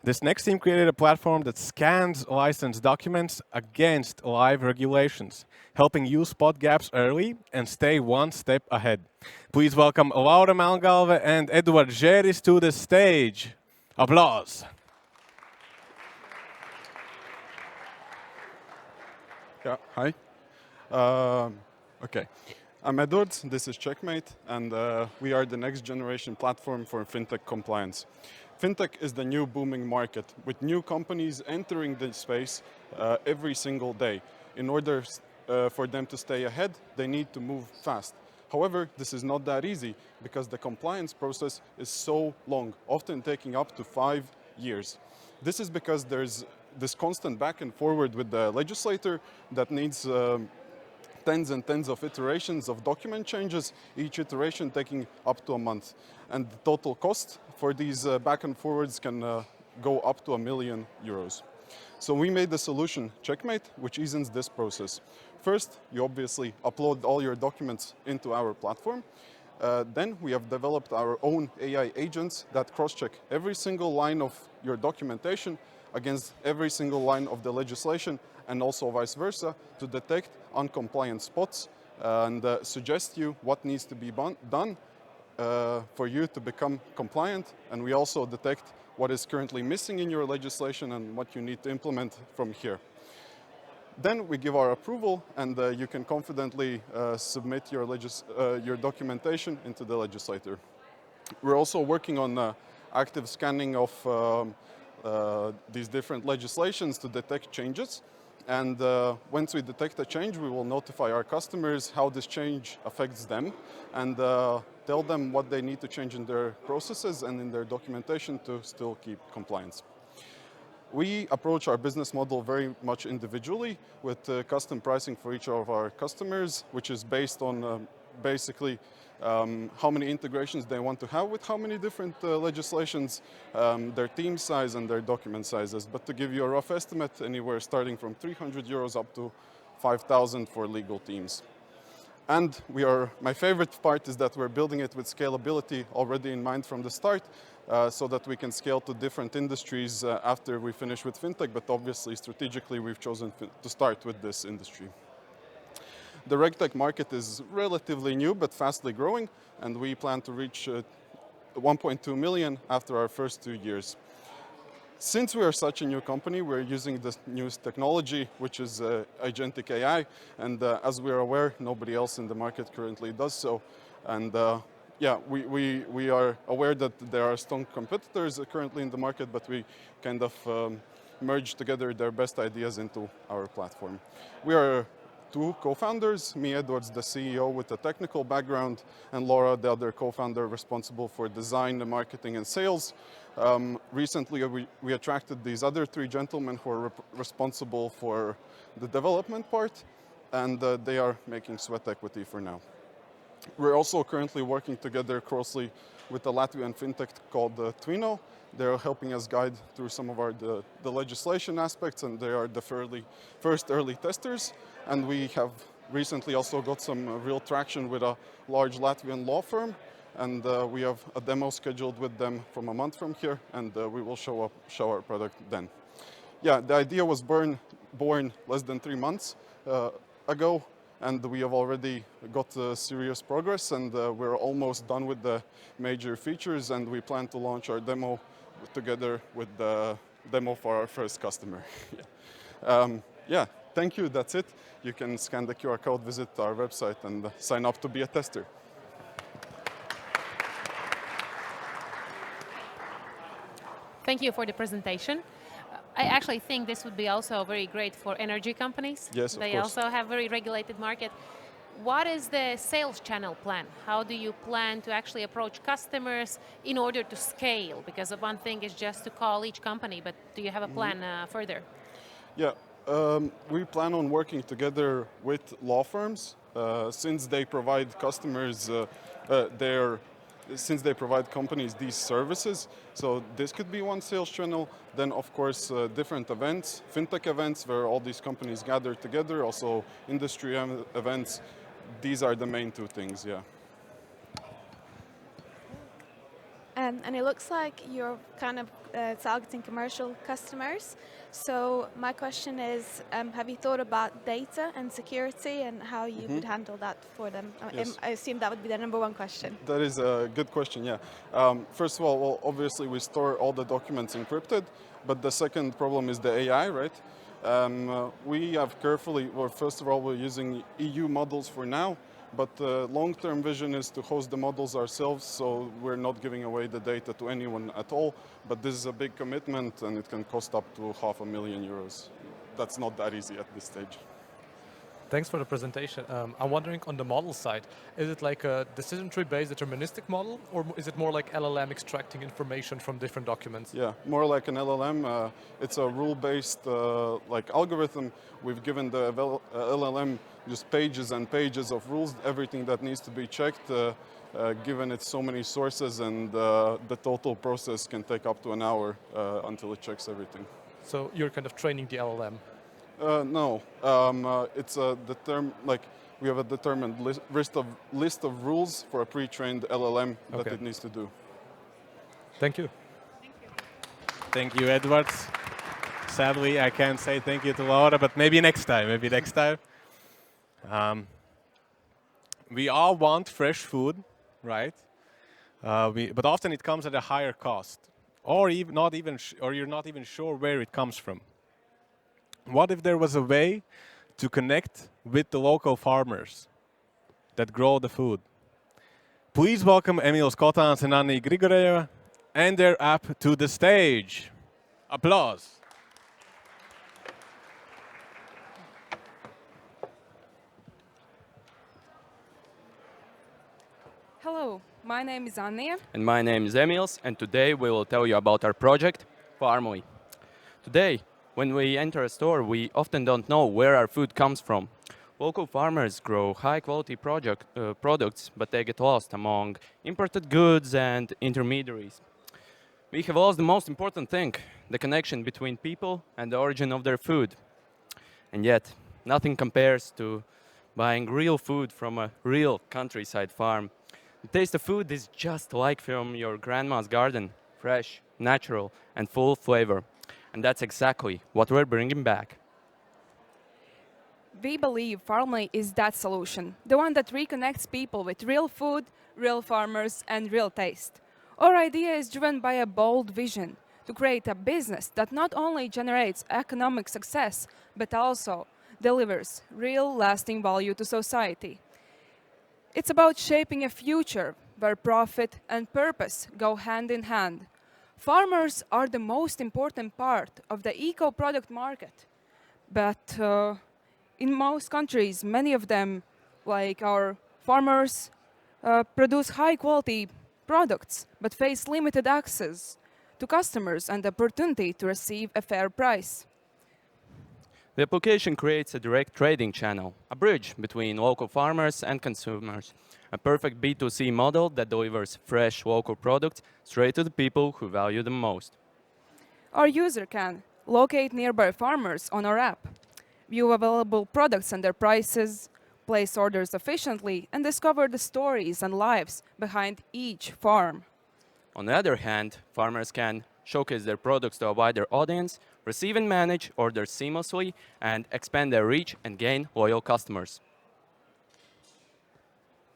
Speaker 1: This next team created a platform that scans license documents against live regulations, helping you spot gaps early and stay one step ahead. Please welcome Laura Melngalve and Eduard Žēris to the stage. Applause.
Speaker 12: Yeah, hi. Okay, I'm Edward, this is Checkmate, and we are the next generation platform for fintech compliance. Fintech is the new booming market, with new companies entering the space every single day. In order for them to stay ahead, they need to move fast. However, this is not that easy because the compliance process is so long, often taking up to 5 years. This is because there's this constant back and forward with the legislator that needs tens and tens of iterations of document changes, each iteration taking up to a month. And the total cost for these back and forwards can go up to €1 million. So we made the solution Checkmate, which eases this process. First, you obviously upload all your documents into our platform. Then we have developed our own AI agents that cross-check every single line of your documentation against every single line of the legislation, and also vice versa, to detect uncompliant spots and suggest you what needs to be done for you to become compliant. And we also detect what is currently missing in your legislation and what you need to implement from here. Then we give our approval, and you can confidently submit your documentation into the legislator. We're also working on active scanning of these different legislations to detect changes. And once we detect a change, we will notify our customers how this change affects them and tell them what they need to change in their processes and in their documentation to still keep compliance. We approach our business model very much individually with custom pricing for each of our customers, which is based on basically how many integrations they want to have with how many different legislations, their team size and their document sizes. But to give you a rough estimate, anywhere starting from 300 euros up to 5,000 for legal teams. And my favorite part is that we're building it with scalability already in mind from the start, so that we can scale to different industries after we finish with fintech, but obviously strategically we've chosen to start with this industry. The RegTech market is relatively new but fastly growing, and we plan to reach 1.2 million after our first 2 years. Since we are such a new company, we're using the newest technology, which is agentic AI, and as we're aware, nobody else in the market currently does so. And yeah, we are aware that there are strong competitors currently in the market, but we kind of merge together their best ideas into our platform. We are 2 co-founders, me, Edwards, the CEO with a technical background, and Laura, the other co-founder responsible for design, marketing, and sales. Recently, we attracted these other 3 gentlemen who are responsible for the development part, and they are making sweat equity for now. We're also currently working together closely with a Latvian fintech called Twino. They're helping us guide through some of the legislation aspects, and they are the first early testers. And we have recently also got some real traction with a large Latvian law firm, and we have a demo scheduled with them from a month from here, and we will show our product then. Yeah, the idea was born less than 3 months ago, and we have already got serious progress, and we're almost done with the major features, and we plan to launch our demo together with the demo for our first customer. Yeah, thank you, that's it. You can scan the QR code, visit our website, and sign up to be a tester.
Speaker 4: Thank you for the presentation. I actually think this would be also very great for energy companies.
Speaker 12: Yes, of
Speaker 4: They
Speaker 12: course.
Speaker 4: also have very regulated market. What is the sales channel plan? How do you plan to actually approach customers in order to scale? Because one thing is just to call each company, but do you have a plan further?
Speaker 12: Yeah, we plan on working together with law firms since they provide customers since they provide companies these services. So this could be one sales channel. Then, of course, different events, fintech events where all these companies gather together, also industry events. These are the main 2 things, yeah.
Speaker 7: And it looks like you're kind of targeting commercial customers. So my question is, have you thought about data and security and how you would handle that for them?
Speaker 12: Yes.
Speaker 7: I assume that would be the #1 question.
Speaker 12: That is a good question, yeah. First of all, well, obviously we store all the documents encrypted, but the second problem is the AI, right? We have first of all, we're using EU models for now, but the long-term vision is to host the models ourselves, so we're not giving away the data to anyone at all. But this is a big commitment, and it can cost up to €500,000. That's not that easy at this stage.
Speaker 5: Thanks for the presentation. I'm wondering on the model side, is it like a decision tree-based deterministic model, or is it more like LLM extracting information from different documents?
Speaker 12: Yeah, more like an LLM. It's a rule-based like algorithm. We've given the LLM just pages and pages of rules, everything that needs to be checked, given it's so many sources, and the total process can take up to an hour until it checks everything.
Speaker 5: So you're kind of training the LLM?
Speaker 12: No, it's we have a determined list of rules for a pre-trained LLM that it needs to do.
Speaker 5: Thank you.
Speaker 1: Thank you, Edwards. Sadly, I can't say thank you to Laura, but maybe next time. We all want fresh food, right? But often it comes at a higher cost, or you're not even sure where it comes from. What if there was a way to connect with the local farmers that grow the food? Please welcome Emīls Kotāns and Anna Grigoreva and their app to the stage. Applause.
Speaker 13: Hello, my name is Anna.
Speaker 2: And my name is Emīls, and today we will tell you about our project, Farmui. Today, when we enter a store, we often don't know where our food comes from. Local farmers grow high-quality products, but they get lost among imported goods and intermediaries. We have lost the most important thing, the connection between people and the origin of their food. And yet, nothing compares to buying real food from a real countryside farm. The taste of food is just like from your grandma's garden, fresh, natural, and full of flavor. And that's exactly what we're bringing back.
Speaker 13: We believe Farmly is that solution, the one that reconnects people with real food, real farmers, and real taste. Our idea is driven by a bold vision to create a business that not only generates economic success, but also delivers real lasting value to society. It's about shaping a future where profit and purpose go hand in hand. Farmers are the most important part of the eco-product market, but in most countries, many of them, like our farmers, produce high-quality products, but face limited access to customers and the opportunity to receive a fair price.
Speaker 2: The application creates a direct trading channel, a bridge between local farmers and consumers, a perfect B2C model that delivers fresh local products straight to the people who value them most.
Speaker 13: Our user can locate nearby farmers on our app, view available products and their prices, place orders efficiently, and discover the stories and lives behind each farm.
Speaker 2: On the other hand, farmers can showcase their products to a wider audience, receive and manage orders seamlessly, and expand their reach and gain loyal customers.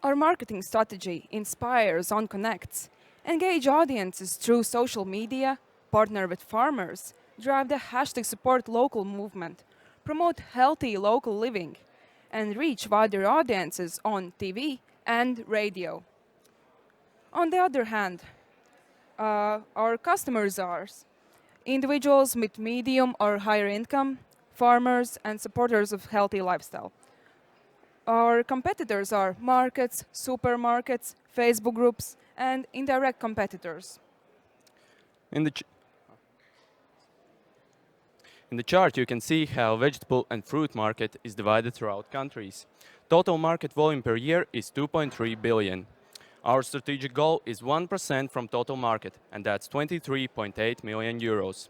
Speaker 13: Our marketing strategy inspires on connects, engage audiences through social media, partner with farmers, drive the hashtag support local movement, promote healthy local living, and reach wider audiences on TV and radio. On the other hand, our customers are individuals with medium or higher income, farmers, and supporters of healthy lifestyle. Our competitors are markets, supermarkets, Facebook groups, and indirect competitors.
Speaker 2: In the chart, you can see how vegetable and fruit market is divided throughout countries. Total market volume per year is 2.3 billion. Our strategic goal is 1% from total market, and that's 23.8 million euros.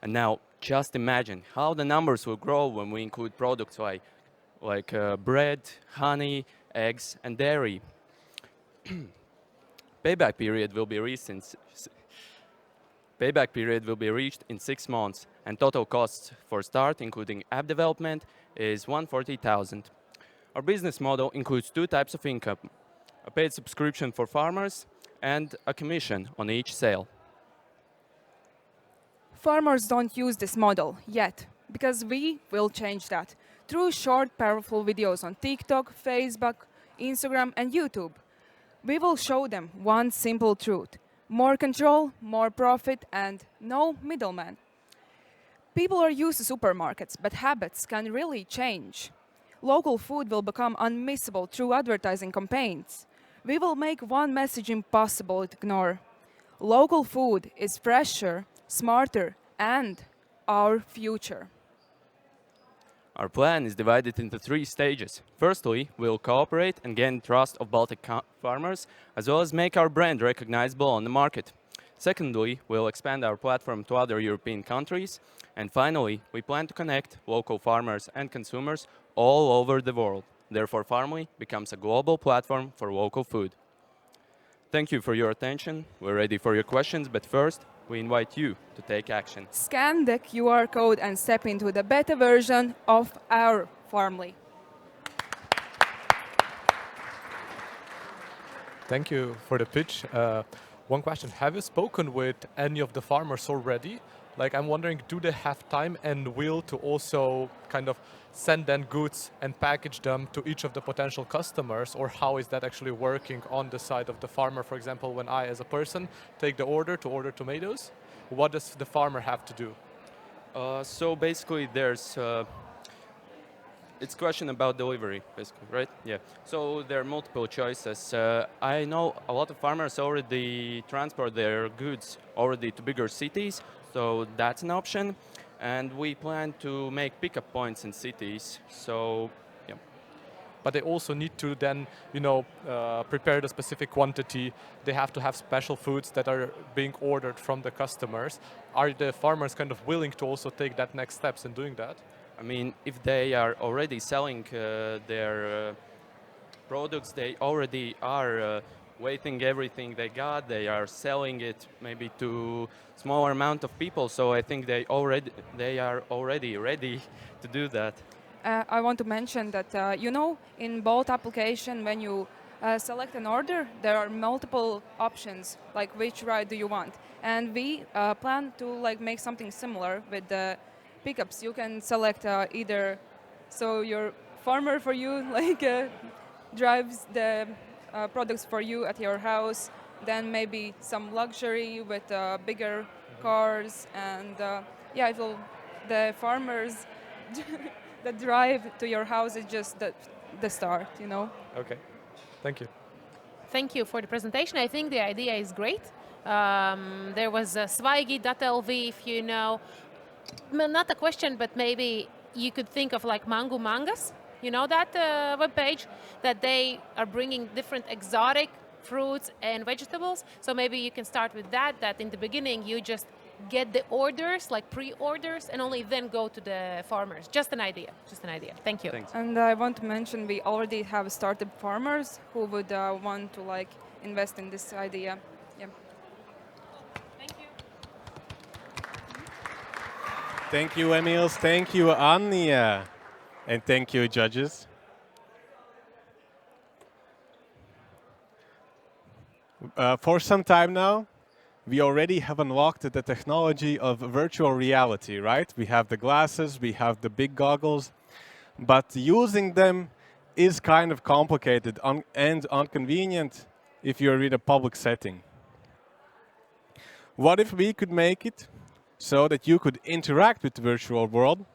Speaker 2: And now, just imagine how the numbers will grow when we include products like bread, honey, eggs, and dairy. Payback period will be reached in 6 months, and total costs for start, including app development, is 140,000. Our business model includes 2 types of income: a paid subscription for farmers and a commission on each sale.
Speaker 13: Farmers don't use this model yet, because we will change that through short, powerful videos on TikTok, Facebook, Instagram, and YouTube. We will show them one simple truth: more control, more profit, and no middleman. People are used to supermarkets, but habits can really change. Local food will become unmissable through advertising campaigns. We will make one message impossible to ignore: local food is fresher, smarter, and our future.
Speaker 2: Our plan is divided into 3 stages. Firstly, we'll cooperate and gain trust of Baltic farmers, as well as make our brand recognizable on the market. Secondly, we'll expand our platform to other European countries. And finally, we plan to connect local farmers and consumers all over the world. Therefore, Farmly becomes a global platform for local food. Thank you for your attention. We're ready for your questions, but first, we invite you to take action.
Speaker 13: Scan the QR code and step into the beta version of our Farmly.
Speaker 5: Thank you for the pitch. One question: have you spoken with any of the farmers already? Like, I'm wondering, do they have time and will to also kind of send then goods and package them to each of the potential customers, or how is that actually working on the side of the farmer? For example, when I, as a person, take the order to order tomatoes, what does the farmer have to do?
Speaker 2: So basically, it's a question about delivery, basically, right? Yeah. So there are multiple choices. I know a lot of farmers already transport their goods already to bigger cities, so that's an option. And we plan to make pickup points in cities. So, yeah.
Speaker 5: But they also need to then, prepare the specific quantity. They have to have special foods that are being ordered from the customers. Are the farmers kind of willing to also take that next steps in doing that?
Speaker 2: I mean, if they are already selling their products, they already are waiting everything they got. They are selling it maybe to smaller amount of people. So I think they are already ready to do that.
Speaker 13: I want to mention that in both application when you select an order, there are multiple options like which ride do you want, and we plan to make something similar with the pickups. You can select either so your farmer for you drives the products for you at your house, then maybe some luxury with bigger cars, and it will the farmers the drive to your house is just the start,
Speaker 5: Okay, thank you.
Speaker 4: Thank you for the presentation. I think the idea is great. There was Svaigi.lv, if you know. Not a question, but maybe you could think of like Mangu Mangas. You know that webpage? That they are bringing different exotic fruits and vegetables. So maybe you can start with that in the beginning you just get the orders, like pre-orders, and only then go to the farmers. Just an idea. Thank you.
Speaker 2: Thanks.
Speaker 13: And I want to mention we already have started farmers who would want to invest in this idea. Yeah.
Speaker 4: Thank you.
Speaker 1: Thank you, Emils. Thank you, Anja. And thank you, judges. For some time now, we already have unlocked the technology of virtual reality, right? We have the glasses, we have the big goggles, but using them is kind of complicated and inconvenient if you're in a public setting. What if we could make it so that you could interact with the virtual world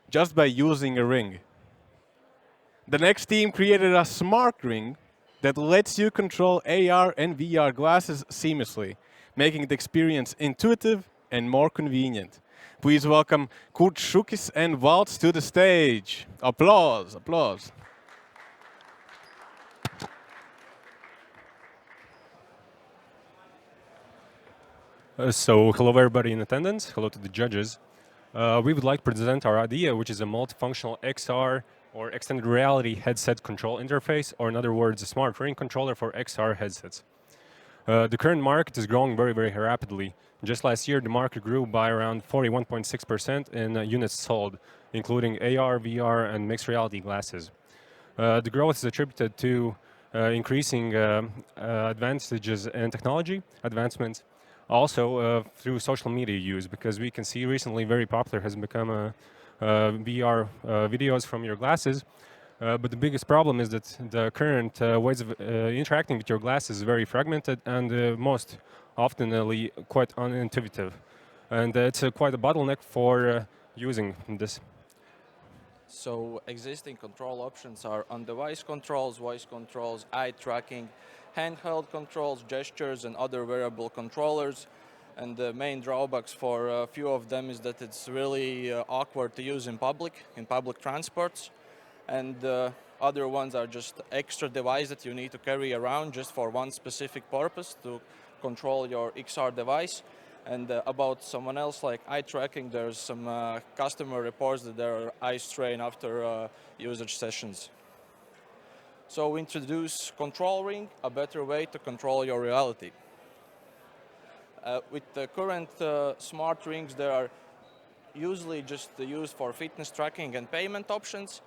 Speaker 1: just by using a ring? The next team created a smart ring that lets you control AR and VR glasses seamlessly, making the experience intuitive and more convenient. Please welcome Kurt Šukis and Waltz to the stage. Applause, applause.
Speaker 14: So hello everybody in attendance, hello to the judges. We would like to present our idea, which is a multifunctional XR or extended reality headset control interface, or in other words, a smart ring controller for XR headsets. The current market is growing very, very rapidly. Just last year, the market grew by around 41.6% in units sold, including AR, VR, and mixed reality glasses. The growth is attributed to increasing advantages in technology advancements, also through social media use, because we can see recently very popular has become VR videos from your glasses. But the biggest problem is that the current ways of interacting with your glasses is very fragmented and most often quite unintuitive. And it's quite a bottleneck for using this.
Speaker 15: So existing control options are on-device controls, voice controls, eye tracking, handheld controls, gestures, and other wearable controllers. And the main drawbacks for a few of them is that it's really awkward to use in public transports. And other ones are just extra device that you need to carry around just for one specific purpose, to control your XR device. And about someone else, like eye tracking, there's some customer reports that there are eye strain after usage sessions. So we introduce Control Ring, a better way to control your reality. With the current smart rings, they are usually just used for fitness tracking and payment options.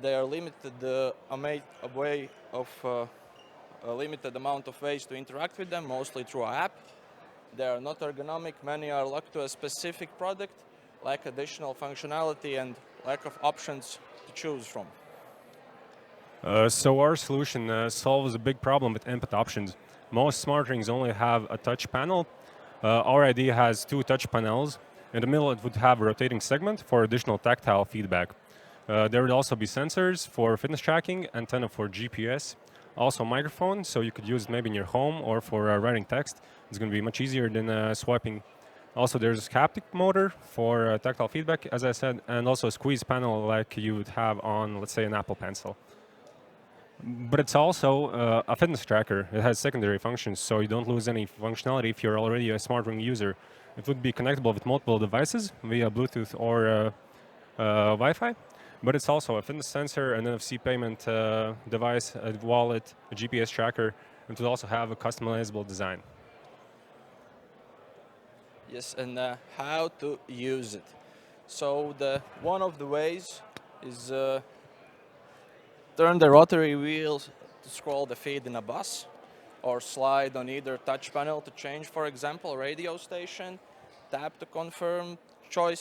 Speaker 15: They are limited limited amount of ways to interact with them, mostly through an app. They are not ergonomic. Many are locked to a specific product, lack additional functionality and lack of options to choose from.
Speaker 14: So our solution solves a big problem with input options. Most smart rings only have a touch panel. Our idea has two touch panels. In the middle, it would have a rotating segment for additional tactile feedback. There would also be sensors for fitness tracking, antenna for GPS, also a microphone, so you could use it maybe in your home or for writing text. It's going to be much easier than swiping Also, there's a haptic motor for tactile feedback, as I said, and also a squeeze panel like you would have on, let's say, an Apple Pencil. But it's also a fitness tracker. It has secondary functions, so you don't lose any functionality if you're already a smart ring user. It would be connectable with multiple devices via Bluetooth or Wi-Fi. But it's also a fitness sensor, an NFC payment device, a wallet, a GPS tracker, and it will also have a customizable design.
Speaker 15: Yes, and how to use it. So one of the ways is turn the rotary wheels to scroll the feed in a bus, or slide on either touch panel to change, for example, radio station, tap to confirm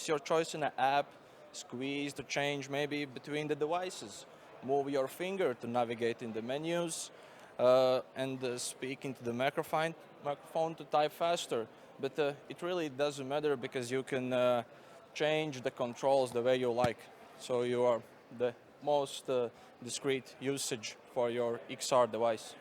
Speaker 15: your choice in an app, squeeze to change maybe between the devices, move your finger to navigate in the menus, and speak into the microphone to type faster. But it really doesn't matter because you can change the controls the way you like. So you are the most discrete usage for your XR device.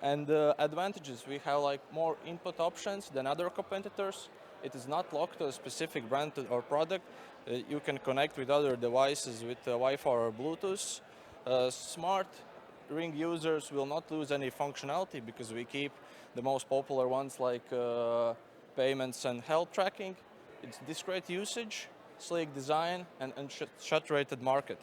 Speaker 15: And advantages, we have like more input options than other competitors. It is not locked to a specific brand or product. You can connect with other devices with Wi-Fi or Bluetooth. Smart ring users will not lose any functionality because we keep the most popular ones like payments and health tracking. It's discrete usage, sleek design, and saturated market.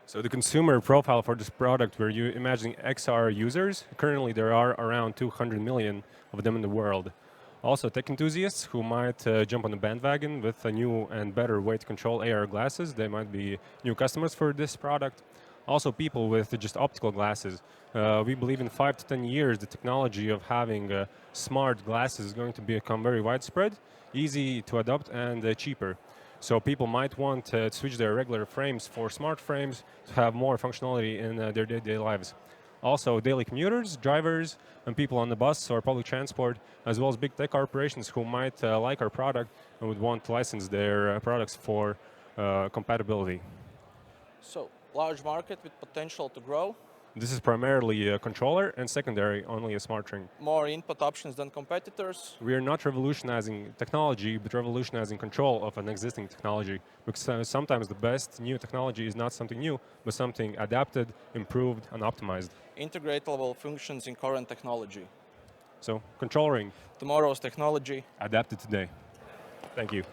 Speaker 14: So the consumer profile for this product, where you imagine XR users, currently there are around 200 million of them in the world. Also tech enthusiasts who might jump on the bandwagon with a new and better way to control AR glasses. They might be new customers for this product. Also people with just optical glasses. We believe in 5 to 10 years the technology of having smart glasses is going to become very widespread, easy to adopt, and cheaper. So people might want to switch their regular frames for smart frames to have more functionality in their day-to-day lives. Also daily commuters, drivers, and people on the bus or public transport, as well as big tech corporations who might like our product and would want to license their products for compatibility.
Speaker 15: So large market with potential to grow.
Speaker 14: This is primarily a controller and secondary only a smart ring.
Speaker 15: More input options than competitors.
Speaker 14: We are not revolutionizing technology, but revolutionizing control of an existing technology. Because sometimes the best new technology is not something new, but something adapted, improved, and optimized.
Speaker 15: Integratable functions in current technology.
Speaker 14: So, control ring.
Speaker 15: Tomorrow's technology.
Speaker 14: Adapted today. Thank you.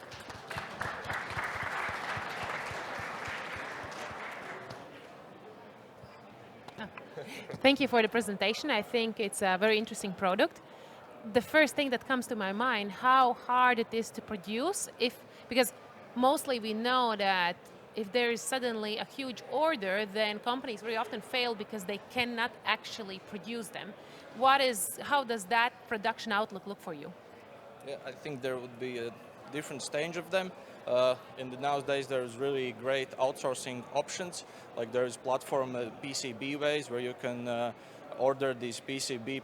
Speaker 4: Thank you for the presentation. I think it's a very interesting product. The first thing that comes to my mind, how hard it is to produce, because mostly we know that if there is suddenly a huge order, then companies very often fail because they cannot actually produce them. How does that production outlook look for you?
Speaker 15: Yeah, I think there would be a different stage of them. Nowadays there's really great outsourcing options, like there's platform PCB ways where you can order these PCB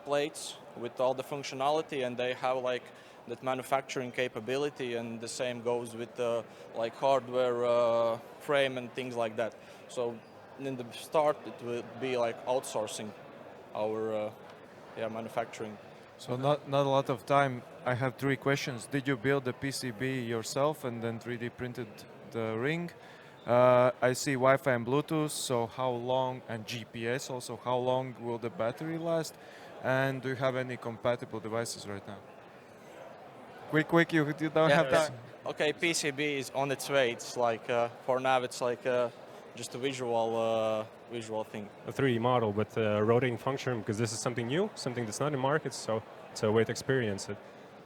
Speaker 15: plates with all the functionality, and they have like that manufacturing capability, and the same goes with like hardware frame and things like that. So in the start it will be like outsourcing our manufacturing.
Speaker 3: So not a lot of time. I have 3 questions. Did you build the PCB yourself and then 3D printed the ring? I see Wi-Fi and Bluetooth, so how long, and GPS also, how long will the battery last? And do you have any compatible devices right now? Quick, you don't have time.
Speaker 15: Okay, PCB is on its way. It's like, for now it's like just a visual thing.
Speaker 14: A 3D model with a rotating function, because this is something new, something that's not in market, so it's a way to experience it.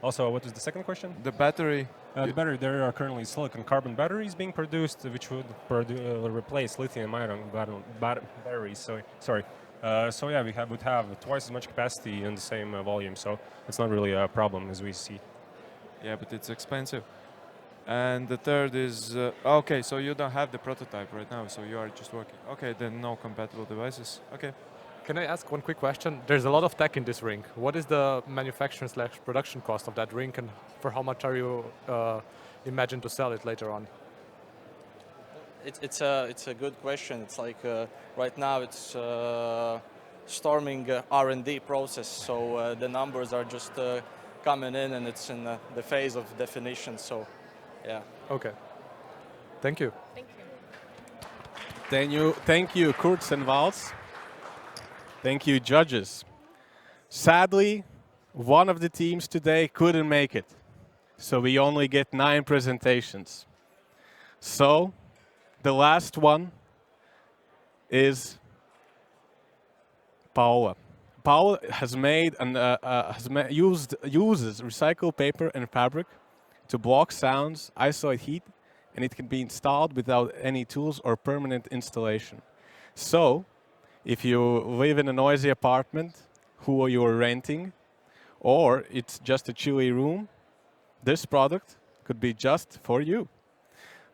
Speaker 14: Also, what was the second question?
Speaker 3: The battery.
Speaker 14: The battery, there are currently silicon carbon batteries being produced, which would replace lithium-ion batteries. So yeah, would have twice as much capacity in the same volume, so it's not really a problem as we see.
Speaker 3: Yeah, but it's expensive. And the third is, okay, so you don't have the prototype right now, so you are just working. Okay, then no compatible devices. Okay.
Speaker 5: Can I ask one quick question? There's a lot of tech in this ring. What is the manufacturing/production cost of that ring, and for how much are you imagine to sell it later on?
Speaker 15: It's a good question. It's like right now it's storming R&D process. So the numbers are just coming in, and it's in the phase of definition. So, yeah.
Speaker 5: Okay. Thank you.
Speaker 1: Thank you, Kurtz and Valls. Thank you, judges. Sadly, one of the teams today couldn't make it, so we only get 9 presentations. So, the last one is Paula. Paula has uses recycled paper and fabric to block sounds, isolate heat, and it can be installed without any tools or permanent installation. So, if you live in a noisy apartment who you are renting, or it's just a chilly room, this product could be just for you.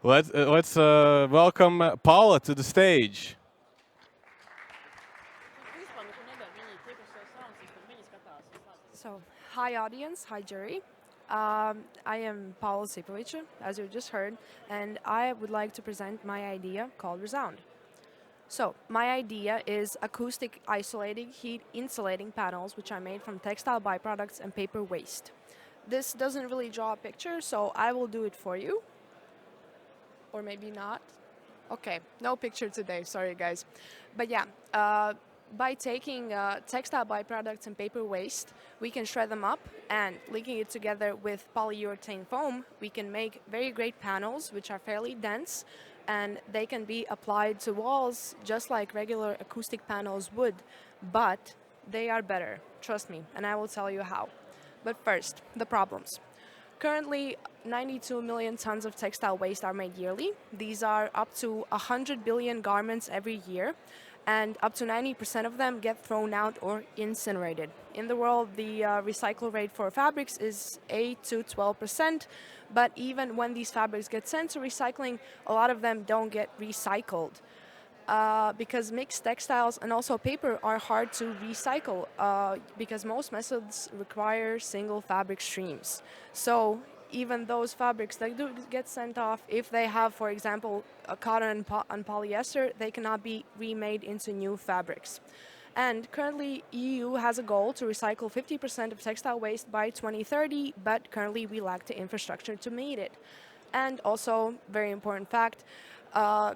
Speaker 1: Let's welcome Paula to the stage.
Speaker 16: So, hi audience, hi jury. I am Paula Sipovic, as you just heard, and I would like to present my idea called Resound. So, my idea is acoustic isolating heat insulating panels which are made from textile byproducts and paper waste. This doesn't really draw a picture, so I will do it for you. Or maybe not. Okay, no picture today, sorry guys. But yeah, by taking textile byproducts and paper waste, we can shred them up, and linking it together with polyurethane foam, we can make very great panels which are fairly dense, and they can be applied to walls just like regular acoustic panels would, but they are better, trust me, and I will tell you how. But first, the problems. Currently, 92 million tons of textile waste are made yearly. These are up to 100 billion garments every year, and up to 90% of them get thrown out or incinerated. In the world, the recycle rate for fabrics is 8 to 12%, but even when these fabrics get sent to recycling, a lot of them don't get recycled. Because mixed textiles and also paper are hard to recycle because most methods require single fabric streams. So even those fabrics that do get sent off, if they have, for example, a cotton and polyester, they cannot be remade into new fabrics. And currently, EU has a goal to recycle 50% of textile waste by 2030, but currently we lack the infrastructure to meet it. And also, very important fact,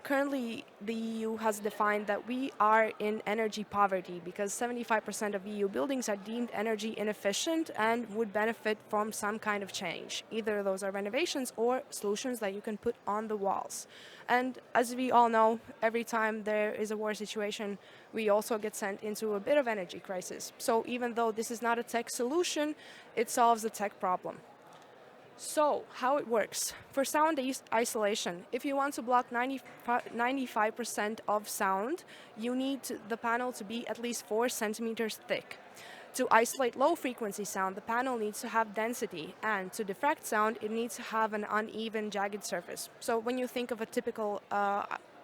Speaker 16: currently the EU has defined that we are in energy poverty because 75% of EU buildings are deemed energy inefficient and would benefit from some kind of change. Either those are renovations or solutions that you can put on the walls. And as we all know, every time there is a war situation, we also get sent into a bit of energy crisis. So even though this is not a tech solution, it solves a tech problem. So, how it works. For sound isolation, if you want to block 95% of sound, you need the panel to be at least 4 centimeters thick. To isolate low-frequency sound, the panel needs to have density, and to diffract sound, it needs to have an uneven, jagged surface. So when you think of a typical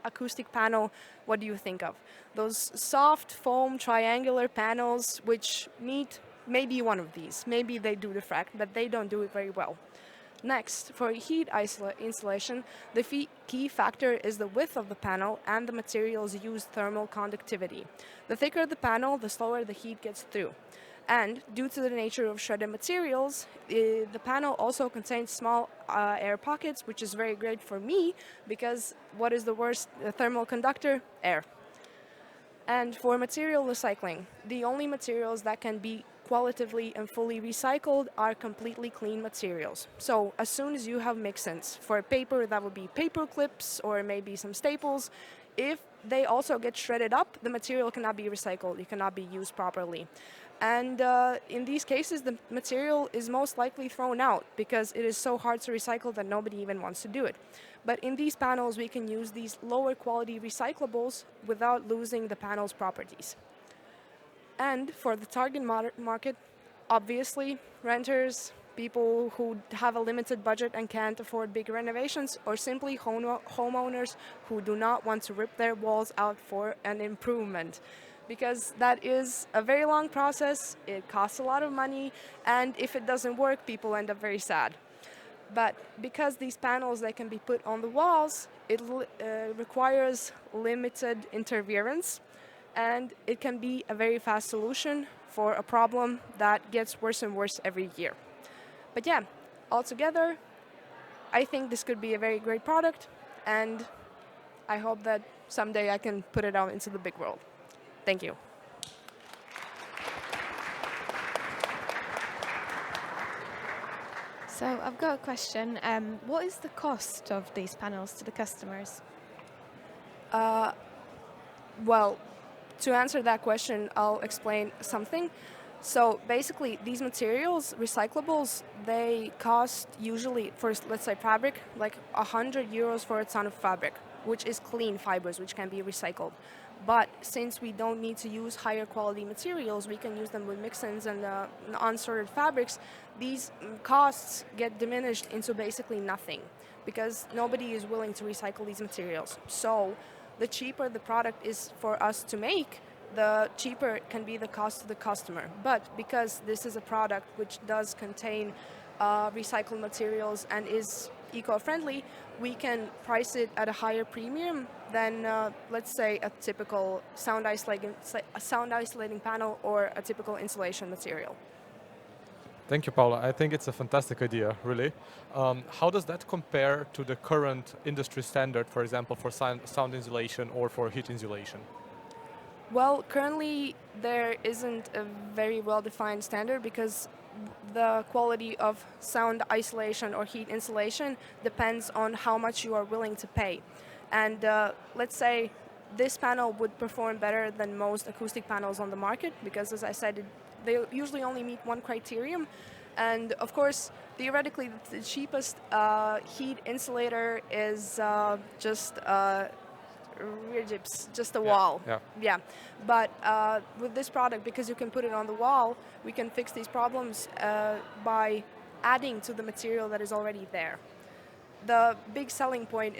Speaker 16: acoustic panel, what do you think of? Those soft foam triangular panels which meet maybe one of these. Maybe they do diffract, but they don't do it very well. Next, for heat insulation, the key factor is the width of the panel and the material's used thermal conductivity. The thicker the panel, the slower the heat gets through. And due to the nature of shredded materials, the panel also contains small air pockets, which is very great for me because what is the worst thermal conductor? Air. And for material recycling, the only materials that can be qualitatively and fully recycled are completely clean materials. So as soon as you have mix-ins, for paper that would be paper clips or maybe some staples, if they also get shredded up, the material cannot be recycled, it cannot be used properly. And in these cases, the material is most likely thrown out because it is so hard to recycle that nobody even wants to do it. But in these panels, we can use these lower quality recyclables without losing the panel's properties. And for the target market, obviously, renters, people who have a limited budget and can't afford big renovations, or simply homeowners who do not want to rip their walls out for an improvement. Because that is a very long process, it costs a lot of money, and if it doesn't work, people end up very sad. But because these panels, they can be put on the walls, it requires limited interference. and it can be a very fast solution for a problem that gets worse and worse every year. But yeah, altogether, I think this could be a very great product, and I hope that someday I can put it out into the big world. Thank you.
Speaker 17: So I've got a question. What is the cost of these panels to the customers?
Speaker 16: Well, to answer that question, I'll explain something. So basically, these materials, recyclables, they cost usually, for let's say fabric, like €100 for a ton of fabric, which is clean fibers, which can be recycled. But since we don't need to use higher quality materials, we can use them with mix-ins and unsorted fabrics, these costs get diminished into basically nothing because nobody is willing to recycle these materials. So the cheaper the product is for us to make, the cheaper can be the cost to the customer. But because this is a product which does contain recycled materials and is eco-friendly, we can price it at a higher premium than, let's say, a typical sound isolating panel or a typical insulation material.
Speaker 5: Thank you, Paula. I think it's a fantastic idea, really. How does that compare to the current industry standard, for example, for sound insulation or for heat insulation?
Speaker 16: Well, currently there isn't a very well-defined standard because the quality of sound isolation or heat insulation depends on how much you are willing to pay. And let's say this panel would perform better than most acoustic panels on the market because, as I said, they usually only meet one criterion. And of course, theoretically, the cheapest heat insulator is just rigids, just a wall. Yeah. But with this product, because you can put it on the wall, we can fix these problems by adding to the material that is already there. The big selling point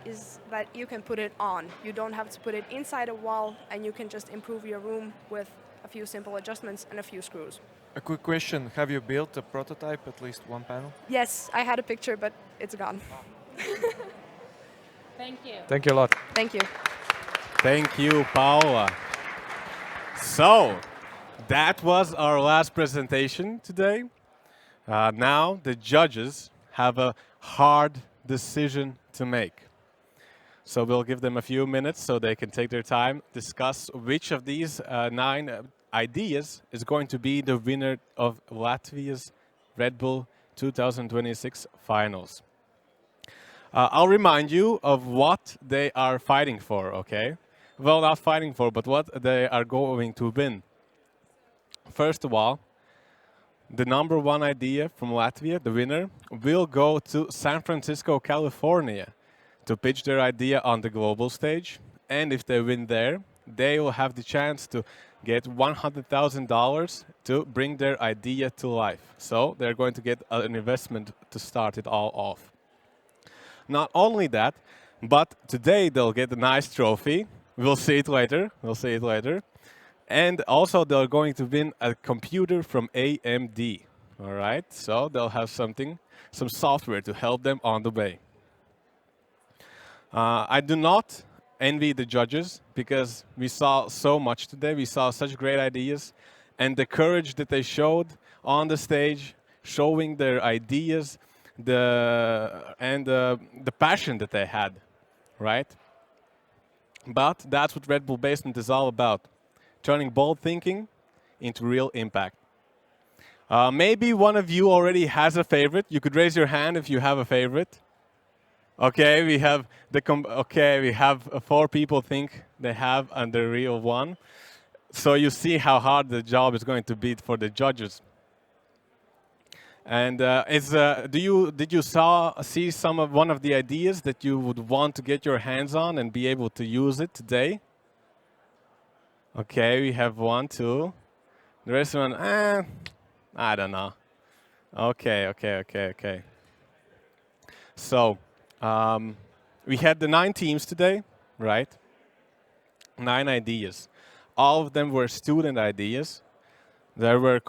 Speaker 16: is that you can put it on. You don't have to put it inside a wall, and you can just improve your room with a few simple adjustments and a few screws.
Speaker 3: A quick question, have you built a prototype, at least one panel?
Speaker 16: Yes, I had a picture, but it's gone.
Speaker 4: Thank you.
Speaker 5: Thank you a lot.
Speaker 16: Thank you.
Speaker 1: Thank you, Paula. So, that was our last presentation today. Now the judges have a hard decision to make. So we'll give them a few minutes so they can take their time, discuss which of these 9 ideas is going to be the winner of Latvia's Red Bull 2026 finals. I'll remind you of what they are fighting for, okay? Well, not fighting for, but what they are going to win. First of all, the #1 idea from Latvia, the winner, will go to San Francisco, California to pitch their idea on the global stage. And if they win there, they will have the chance to get $100,000 to bring their idea to life. So they're going to get an investment to start it all off. Not only that, but today they'll get a nice trophy. We'll see it later. We'll see it later. And also they're going to win a computer from AMD. All right, so they'll have some software to help them on the way. I do not envy the judges because we saw so much today. We saw such great ideas and the courage that they showed on the stage, showing their ideas, the passion that they had, right? But that's what Red Bull Basement is all about. Turning bold thinking into real impact. Maybe one of you already has a favorite. You could raise your hand if you have a favorite. Okay, we have 4 people think they have and the real one. So you see how hard the job is going to be for the judges. And did you see one of the ideas that you would want to get your hands on and be able to use it today? Okay, we have 1, 2. The rest one, I don't know. Okay. So, we had the 9 teams today, right? 9 ideas. All of them were student ideas. They were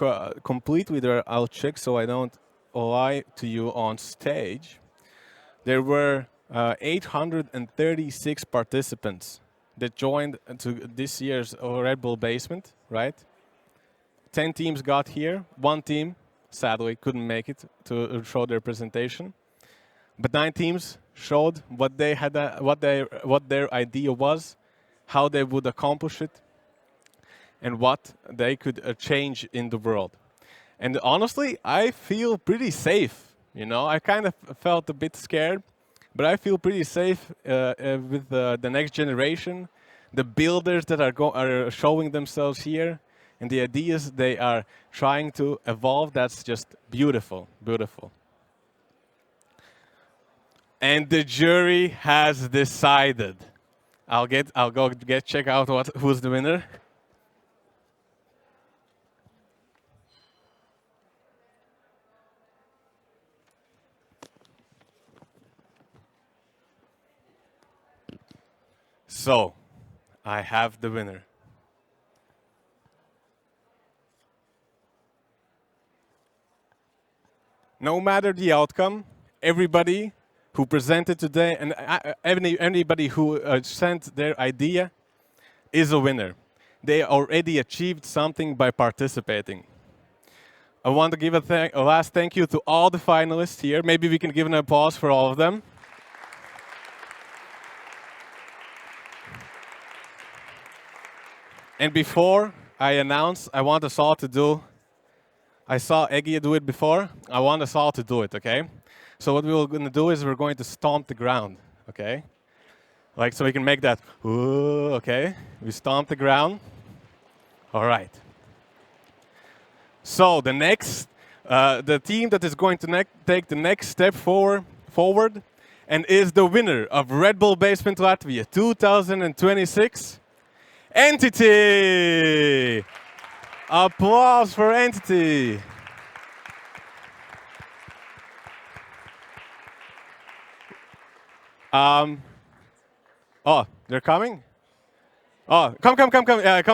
Speaker 1: complete with their I'll check so I don't lie to you on stage. There were 836 participants that joined to this year's Red Bull Basement, right? 10 teams got here. One team, sadly, couldn't make it to show their presentation. But 9 teams showed what they had, what their idea was, how they would accomplish it, and what they could change in the world. And honestly, I feel pretty safe. You know, I kind of felt a bit scared, but I feel pretty safe with the next generation, the builders that are showing themselves here, and the ideas they are trying to evolve. That's just beautiful, beautiful. And the jury has decided. I'll go check out who's the winner. So, I have the winner. No matter the outcome, everybody who presented today and anybody who sent their idea is a winner. They already achieved something by participating. I want to give a last thank you to all the finalists here. Maybe we can give an applause for all of them. And before I announce, I want us all to do, I saw Eggy do it before, I want us all to do it, okay? So what we're going to do is we're going to stomp the ground, okay? Like, so we can make that, ooh, okay? We stomp the ground. All right. So the next, the team that is going to take the next step forward and is the winner of Red Bull Basement Latvia 2026, Entity! Applause for Entity! Oh, they're coming? Oh, come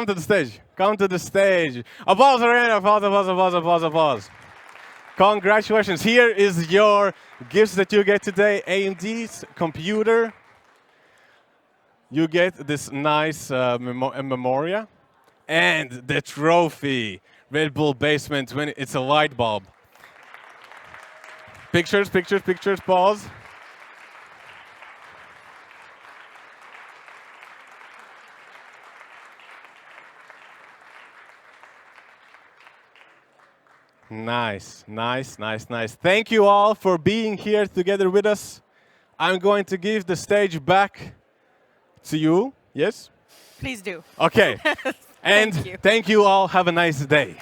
Speaker 1: to the stage. Come to the stage. Applause, applause. Congratulations. Here is your gifts that you get today. AMD's computer. You get this nice memoria. And the trophy. Red Bull Basement, it's a light bulb. Pictures, pause. Nice. Thank you all for being here together with us. I'm going to give the stage back to you. Yes?
Speaker 18: Please do.
Speaker 1: Okay. And thank you all. Have a nice day.